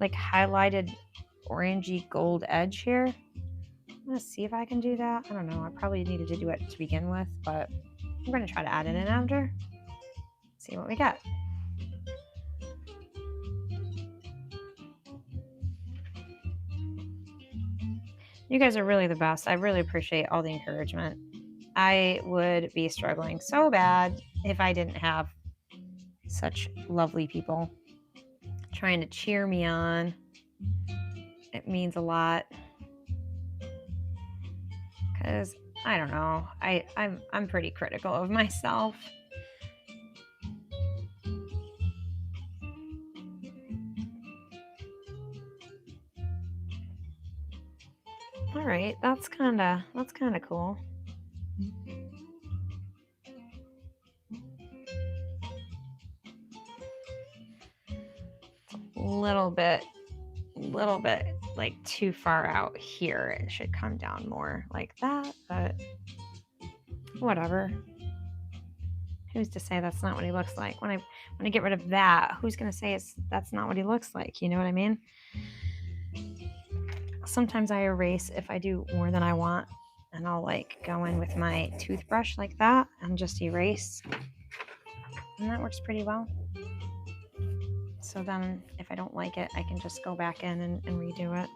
like highlighted orangey gold edge here. I'm gonna see if I can do that. I don't know, I probably needed to do it to begin with, but I'm gonna try to add it in after. See what we got. You guys are really the best. I really appreciate all the encouragement. I would be struggling so bad if I didn't have such lovely people trying to cheer me on. It means a lot. Because I don't know, I'm pretty critical of myself. All right, that's kind of cool. Little bit like too far out here. It should come down more like that, but whatever. Who's to say that's not what he looks like? When I get rid of that, who's gonna say that's not what he looks like? You know what I mean? Sometimes I erase if I do more than I want, and I'll like go in with my toothbrush like that and just erase, and that works pretty well. So then if I don't like it, I can just go back in and redo it.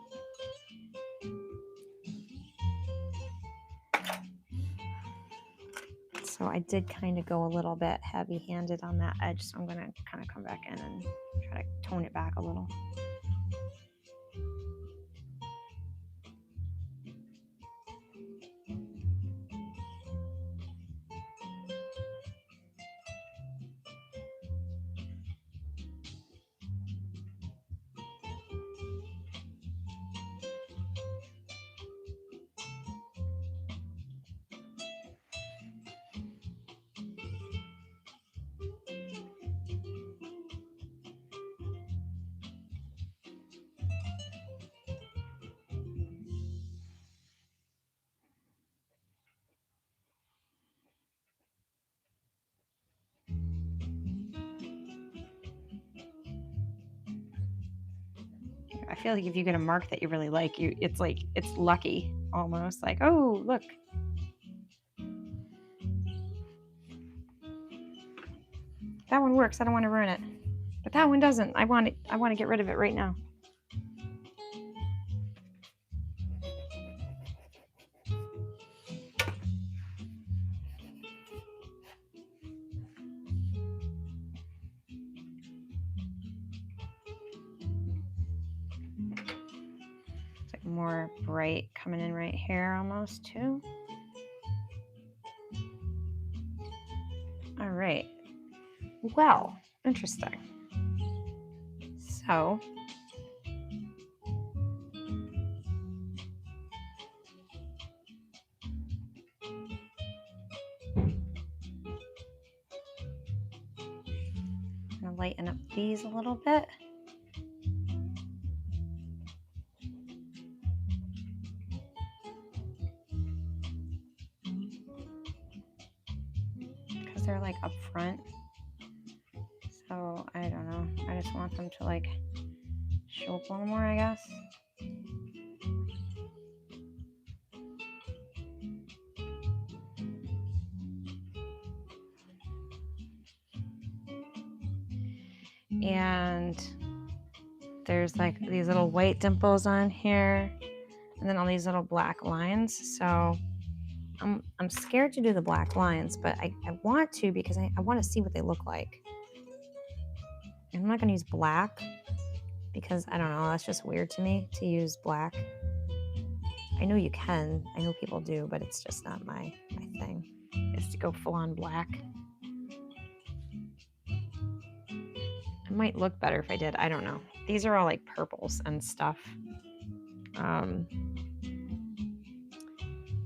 So I did kind of go a little bit heavy-handed on that edge, so I'm going to kind of come back in and try to tone it back a little. I feel like if you get a mark that you really like, it's lucky almost. Like, oh, look. That one works. I don't want to ruin it. But that one doesn't. I want to get rid of it right now. It's like more bright coming in right here almost too. All right. Well, interesting. So I'm gonna lighten up these a little bit. Because they're like up front. So I don't know. I just want them to like show up a little more, I guess. And there's like these little white dimples on here, and then all these little black lines. So I'm scared to do the black lines, but I want to because I want to see what they look like. I'm not going to use black because I don't know, that's just weird to me to use black. I know you can, I know people do, but it's just not my thing, is to go full on black. It might look better if I did, I don't know. These are all like purples and stuff.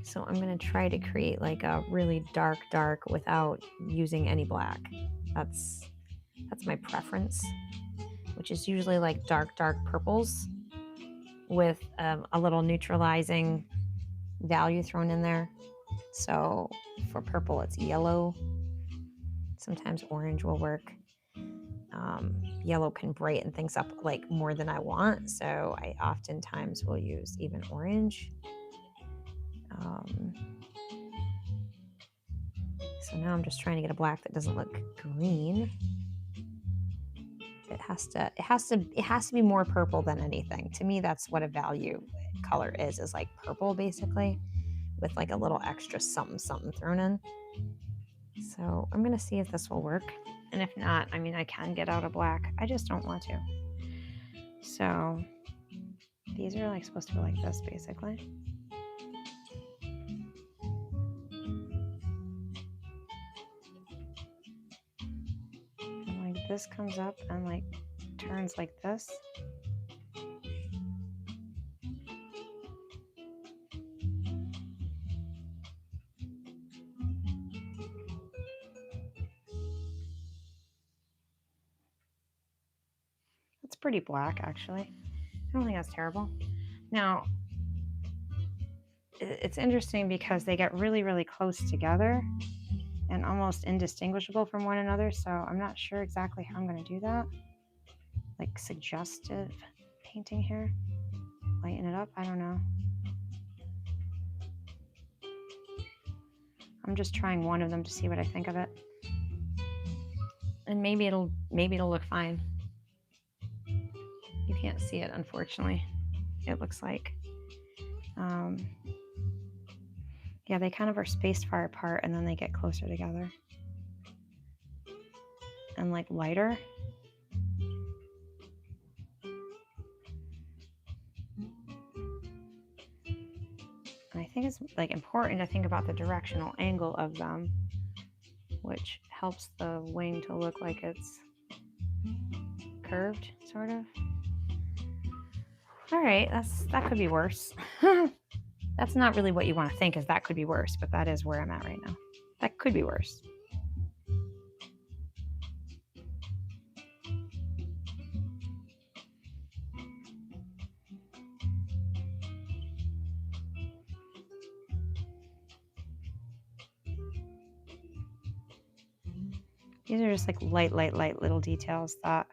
So I'm going to try to create like a really dark without using any black. That's my preference, which is usually like dark purples with a little neutralizing value thrown in there. So for purple, it's yellow. Sometimes orange will work. Yellow can brighten things up like more than I want, so I oftentimes will use even orange. So now I'm just trying to get a black that doesn't look green. It has to be more purple than anything. To me, that's what a value color is like purple basically, with like a little extra something thrown in. So I'm gonna see if this will work, and if not, I mean, I can get out a black. I just don't want to. So these are like supposed to be like this basically. And like this comes up and like turns like this. It's pretty black, actually. I don't think that's terrible. Now, it's interesting because they get really close together and almost indistinguishable from one another, so I'm not sure exactly how I'm going to do that. Like suggestive painting here. Lighten it up, I don't know. I'm just trying one of them to see what I think of it. And maybe it'll look fine. You can't see it, unfortunately. It looks like. Yeah, they kind of are spaced far apart and then they get closer together. And like lighter. And I think it's like important to think about the directional angle of them, which helps the wing to look like it's curved, sort of. All right, that could be worse. That's not really what you want to think, is that could be worse, but that is where I'm at right now. That could be worse. These are just like light little details that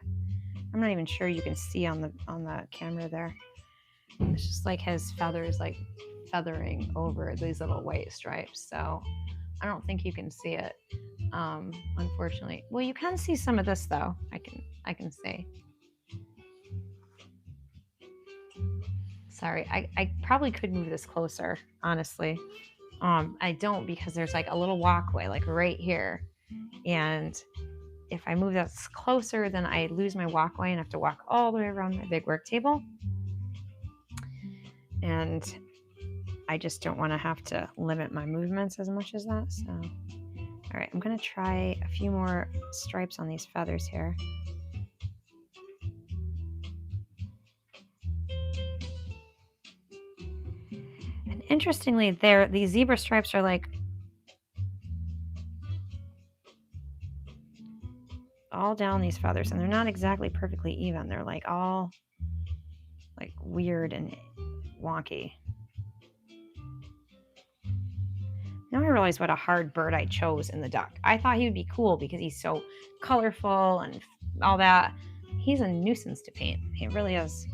I'm not even sure you can see on the camera there. It's just like his feathers like feathering over these little white stripes. So I don't think you can see it, unfortunately. Well, you can see some of this though. I can see. Sorry, I probably could move this closer, honestly. I don't, because there's like a little walkway like right here. And if I move that closer, then I lose my walkway and have to walk all the way around my big work table. And I just don't want to have to limit my movements as much as that. So, all All right, I'm gonna try a few more stripes on these feathers here. And interestingly, these zebra stripes are like all down these feathers, and they're not exactly perfectly even. They're like all like weird and wonky. Now I realize what a hard bird I chose in the duck. I thought he would be cool because he's so colorful and all that. He's a nuisance to paint. He really is.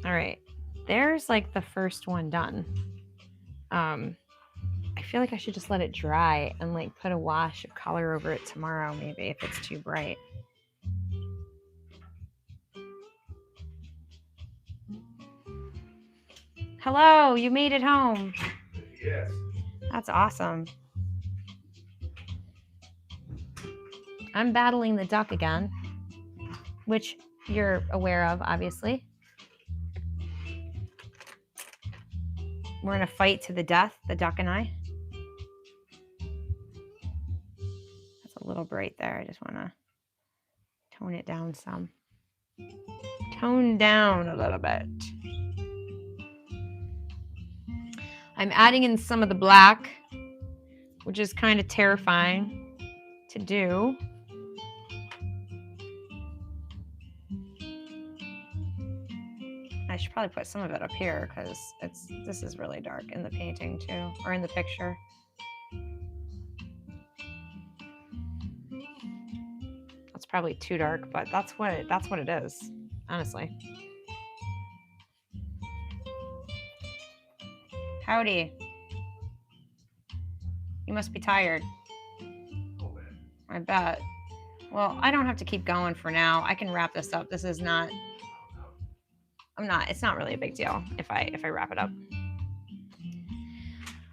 All right, there's like the first one done. I feel like I should just let it dry and like put a wash of color over it tomorrow, maybe, if it's too bright. Hello, you made it home. Yes. That's awesome. I'm battling the duck again, which you're aware of, obviously. We're in a fight to the death, the duck and I. That's a little bright there. I just want to tone it down some. Tone down a little bit. I'm adding in some of the black, which is kind of terrifying to do. I should probably put some of it up here because this is really dark in the painting too, or in the picture. That's probably too dark, but that's what it is, honestly. Howdy. You must be tired. I bet. Well, I don't have to keep going for now. I can wrap this up. This is not. It's not really a big deal if I wrap it up.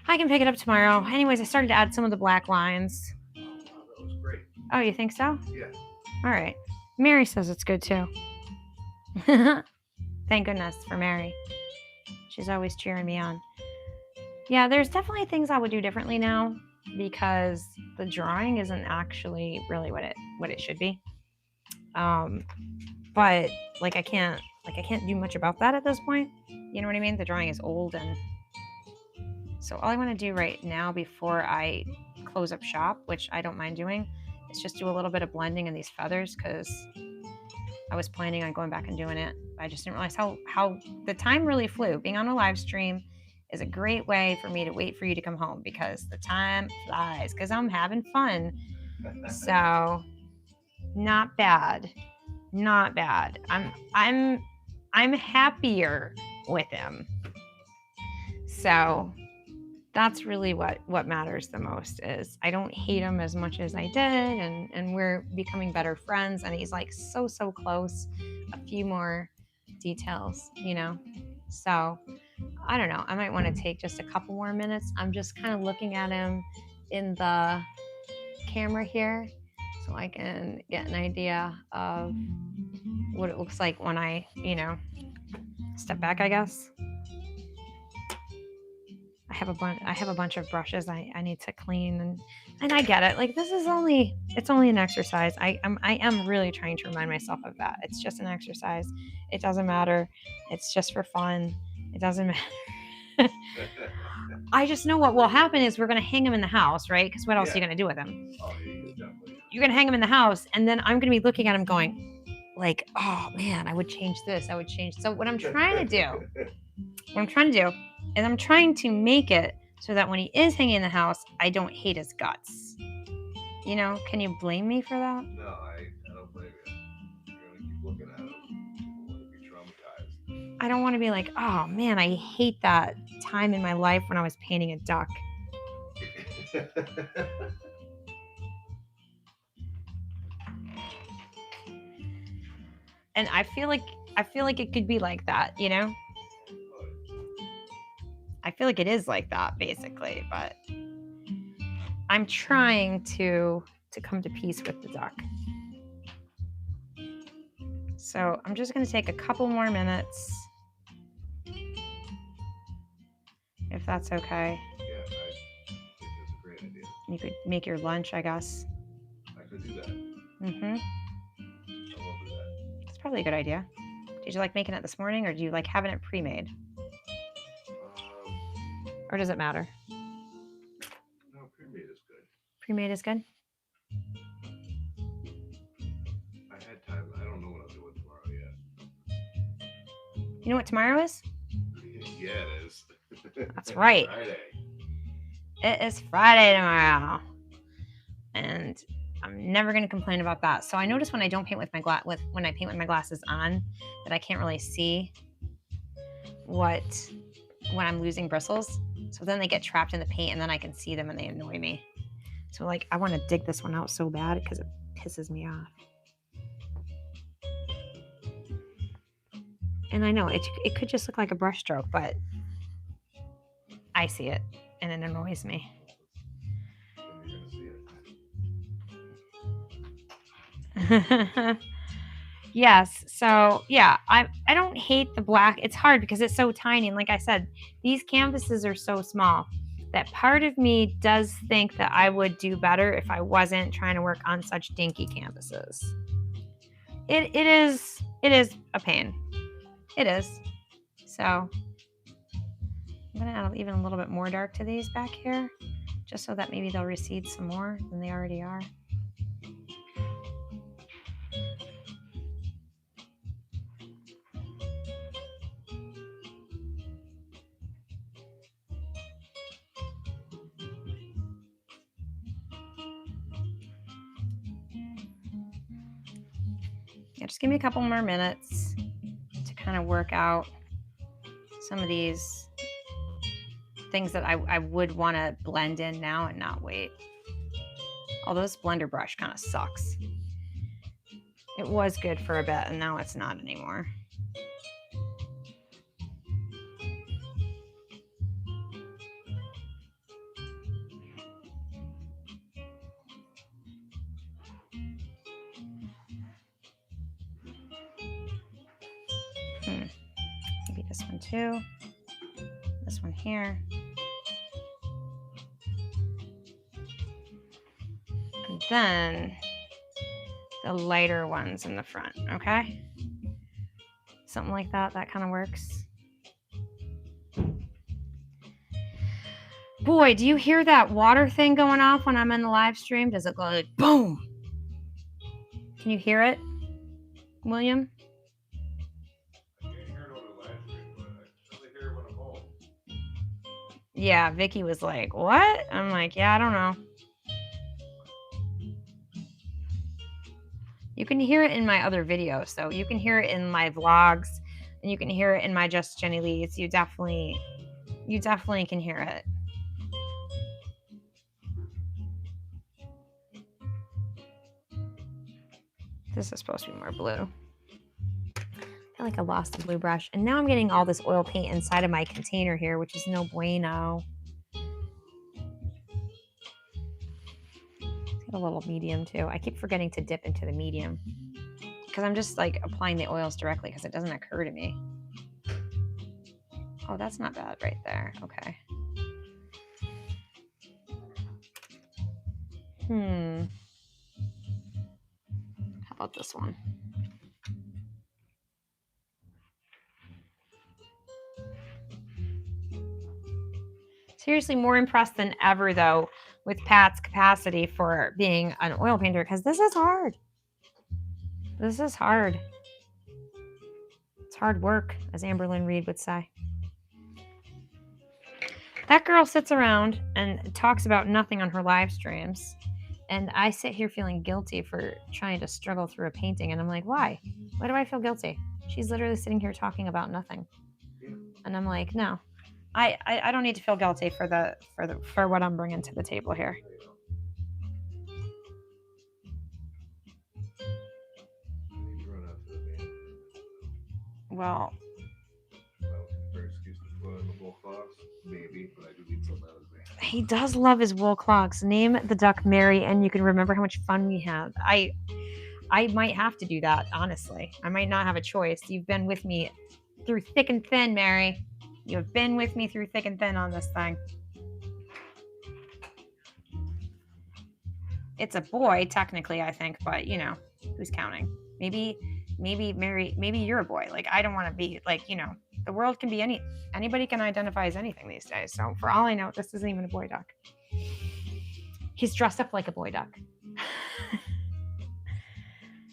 I can pick it up tomorrow. Anyways, I started to add some of the black lines. That was great. Oh, you think so? Yeah. All right. Mary says it's good too. Thank goodness for Mary. She's always cheering me on. Yeah, there's definitely things I would do differently now because the drawing isn't actually really what it should be. But like I can't do much about that at this point. You know what I mean? The drawing is old, and so all I want to do right now before I close up shop, which I don't mind doing, is just do a little bit of blending in these feathers because I was planning on going back and doing it. I just didn't realize how the time really flew. Being on a live stream is a great way for me to wait for you to come home because the time flies because I'm having fun. So not bad. Not bad. I'm happier with him. So that's really what matters the most is I don't hate him as much as I did, and we're becoming better friends, and he's like so close. A few more details, you know. So I don't know. I might want to take just a couple more minutes. I'm just kind of looking at him in the camera here so I can get an idea of what it looks like when I, step back, I guess. I have a bunch of brushes I need to clean, and I get it. Like it's only an exercise. I am really trying to remind myself of that. It's just an exercise. It doesn't matter. It's just for fun. It doesn't matter. I just know what will happen is we're going to hang him in the house, right? Because what else are you going to do with him? Oh, You're going to hang him in the house, and then I'm going to be looking at him going, like, oh man, I would change this. I would change. So what I'm trying to do is I'm trying to make it so that when he is hanging in the house, I don't hate his guts. You know, can you blame me for that? No, I don't blame you. You're going to keep looking at him. You don't want to be traumatized. I don't want to be like, oh man, I hate that time in my life when I was painting a duck. And I feel like it could be like that, you know? I feel like it is like that basically, but I'm trying to come to peace with the duck. So I'm just going to take a couple more minutes if that's okay. Yeah, I think that's a great idea. You could make your lunch, I guess. I could do that. Mm-hmm. I will do that. That's probably a good idea. Did you like making it this morning, or do you like having it pre-made? Or does it matter? No, pre-made is good. Pre-made is good? I had time. I don't know what I'm doing tomorrow yet. You know what tomorrow is? Yeah, it is. That's right. Friday. It is Friday tomorrow. And I'm never going to complain about that. So I notice when I don't paint with my when I paint with my glasses on, that I can't really see when I'm losing bristles. So then they get trapped in the paint, and then I can see them and they annoy me. So like, I want to dig this one out so bad because it pisses me off. And I know it could just look like a brush stroke, but I see it and it annoys me. Yes, so yeah, I don't hate the black. It's hard because it's so tiny, and like I said, these canvases are so small that part of me does think that I would do better if I wasn't trying to work on such dinky canvases. It is a pain. It is. So I'm gonna add even a little bit more dark to these back here, just so that maybe they'll recede some more than they already are. Yeah, just give me a couple more minutes to kind of work out some of these things that I would want to blend in now and not wait. Although this blender brush kind of sucks. It was good for a bit and now it's not anymore. Maybe this one too. This one here. And then the lighter ones in the front, okay? Something like that. That kind of works. Boy, do you hear that water thing going off when I'm in the live stream? Does it go like boom? Can you hear it, William? I can't hear it over the live stream, but I certainly hear it when I'm home. Yeah, Vicky was like, what? I'm like, yeah, I don't know. You can hear it in my other videos. So you can hear it in my vlogs and you can hear it in my Just Jenny Lee's. You definitely can hear it. This is supposed to be more blue. I feel like I lost the blue brush. And now I'm getting all this oil paint inside of my container here, which is no bueno. A little medium too. I keep forgetting to dip into the medium because I'm just like applying the oils directly because it doesn't occur to me. Oh, that's not bad right there. Okay. How about this one? Seriously, more impressed than ever though with Pat's capacity for being an oil painter because this is hard. This is hard. It's hard work, as Amberlynn Reed would say. That girl sits around and talks about nothing on her live streams, and I sit here feeling guilty for trying to struggle through a painting, and I'm like, why? Why do I feel guilty? She's literally sitting here talking about nothing, and I'm like, no, I don't need to feel guilty for what I'm bringing to the table here. Well, maybe, but I do need some out of me. He does love his wool clogs. Name the duck Mary, and you can remember how much fun we had. I might have to do that, honestly. I might not have a choice. You've been with me through thick and thin, Mary. You have been with me through thick and thin on this thing. It's a boy, technically, I think, but you know, who's counting? Maybe Mary, maybe you're a boy. Like, I don't want to be like, you know, the world can be anybody can identify as anything these days. So for all I know, this isn't even a boy duck. He's dressed up like a boy duck.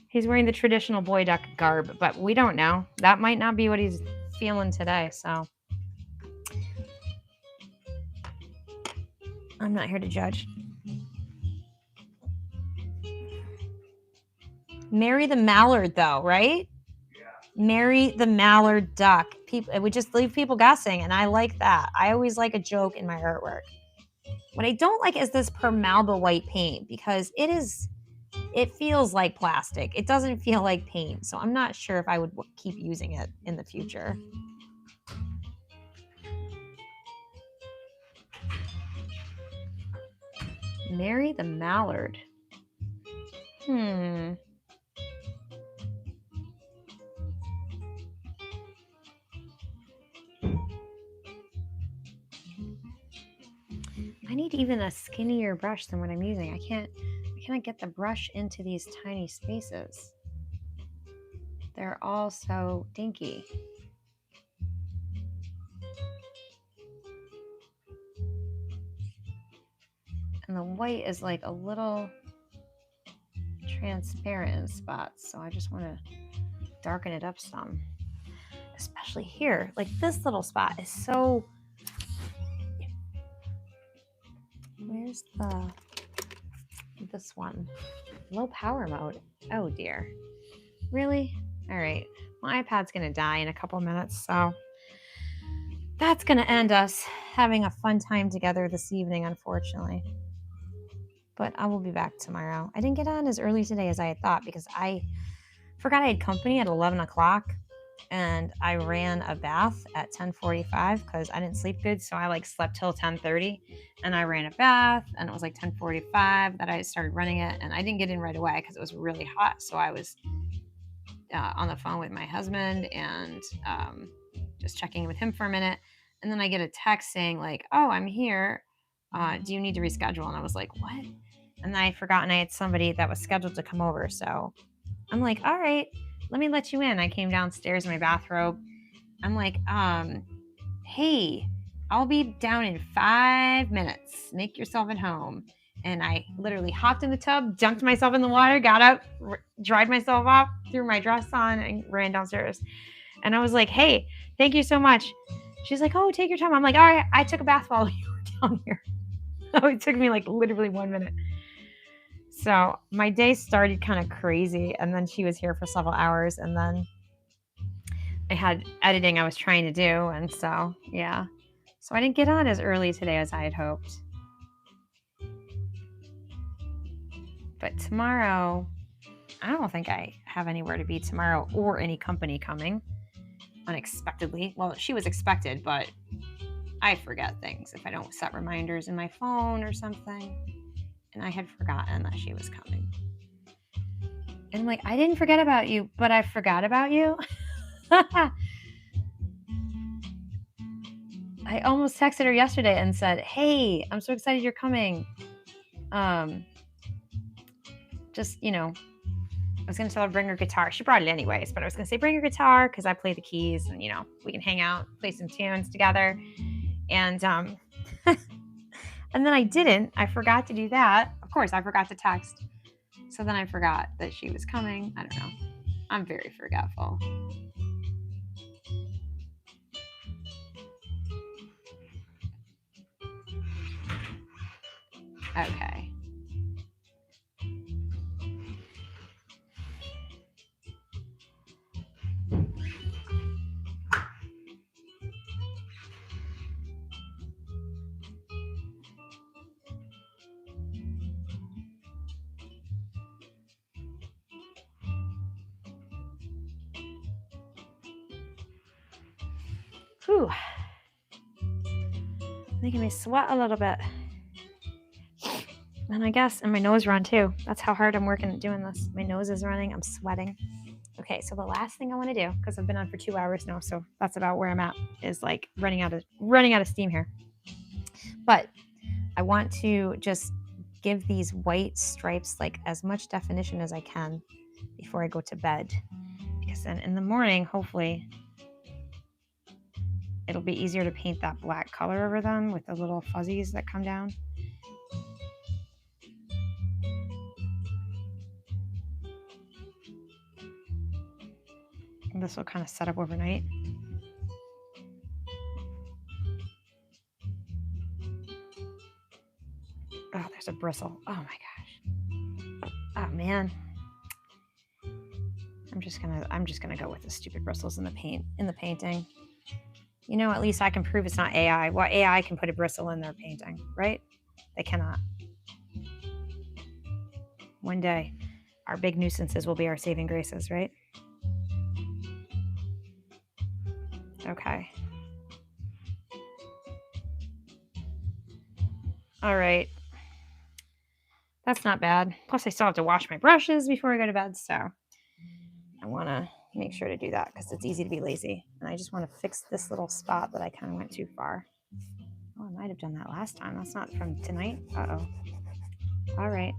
He's wearing the traditional boy duck garb, but we don't know. That might not be what he's feeling today, so I'm not here to judge. Marry the mallard, though, right? Yeah. Marry the mallard duck. People, it would just leave people guessing, and I like that. I always like a joke in my artwork. What I don't like is this permalba white paint because it feels like plastic. It doesn't feel like paint, so I'm not sure if I would keep using it in the future. Marry the mallard. I need even a skinnier brush than what I'm using. I cannot get the brush into these tiny spaces. They're all so dinky. And the white is like a little transparent in spots, so I just want to darken it up some. Especially here, like this little spot is so... Where's this one? Low power mode. Oh dear. Really? All right. My iPad's going to die in a couple minutes, so that's going to end us having a fun time together this evening, unfortunately. But I will be back tomorrow. I didn't get on as early today as I had thought because I forgot I had company at 11 o'clock. And I ran a bath at 10:45 because I didn't sleep good. So I like slept till 10:30 and I ran a bath and it was like 10:45 that I started running it. And I didn't get in right away because it was really hot. So I was on the phone with my husband and just checking in with him for a minute. And then I get a text saying like, oh, I'm here. Do you need to reschedule? And I was like, what? And I had forgotten I had somebody that was scheduled to come over. So I'm like, all right. Let me let you in. I came downstairs in my bathrobe. I'm like, hey, I'll be down in 5 minutes. Make yourself at home. And I literally hopped in the tub, dunked myself in the water, got up, dried myself off, threw my dress on, and ran downstairs. And I was like, hey, thank you so much. She's like, oh, take your time. I'm like, all right, I took a bath while you were down here. So it took me like literally 1 minute. So my day started kind of crazy, and then she was here for several hours, and then I had editing I was trying to do, and so, yeah. So I didn't get on as early today as I had hoped. But tomorrow, I don't think I have anywhere to be tomorrow or any company coming unexpectedly. Well, she was expected, but I forget things if I don't set reminders in my phone or something. And I had forgotten that she was coming. And I'm like, I didn't forget about you, but I forgot about you. I almost texted her yesterday and said, hey, I'm so excited you're coming. Just, you know, I was going to tell her bring her guitar. She brought it anyways, but I was going to say bring her guitar because I play the keys and, you know, we can hang out, play some tunes together. And and then I didn't. I forgot to do that. Of course, I forgot to text. So then I forgot that she was coming. I don't know. I'm very forgetful. Okay. Whew. Making me sweat a little bit. And I guess, and my nose run too. That's how hard I'm working at doing this. My nose is running. I'm sweating. Okay, so the last thing I want to do, because I've been on for 2 hours now, so that's about where I'm at, is like running out of steam here. But I want to just give these white stripes like as much definition as I can before I go to bed, because then in the morning, hopefully, it'll be easier to paint that black color over them with the little fuzzies that come down. And this will kind of set up overnight. Oh, there's a bristle. Oh my gosh. Oh man. I'm just gonna go with the stupid bristles in the painting. You know, at least I can prove it's not AI. Well, AI can put a bristle in their painting, right? They cannot. One day, our big nuisances will be our saving graces, right? Okay. All right. That's not bad. Plus, I still have to wash my brushes before I go to bed, so I want to make sure to do that because it's easy to be lazy. And I just want to fix this little spot that I kind of went too far. Oh, I might have done that last time. That's not from tonight. Uh-oh. All right.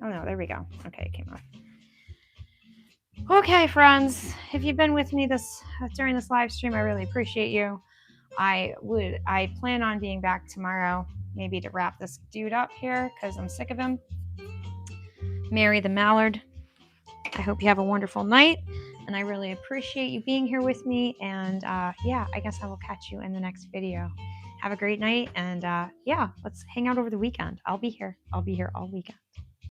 Oh, no, there we go. Okay, it came off. Okay, friends, if you've been with me during this live stream, I really appreciate you. I plan on being back tomorrow, maybe to wrap this dude up here because I'm sick of him. Mary the Mallard. I hope you have a wonderful night, and I really appreciate you being here with me. And yeah, I guess I will catch you in the next video. Have a great night, and yeah, let's hang out over the weekend. I'll be here all weekend.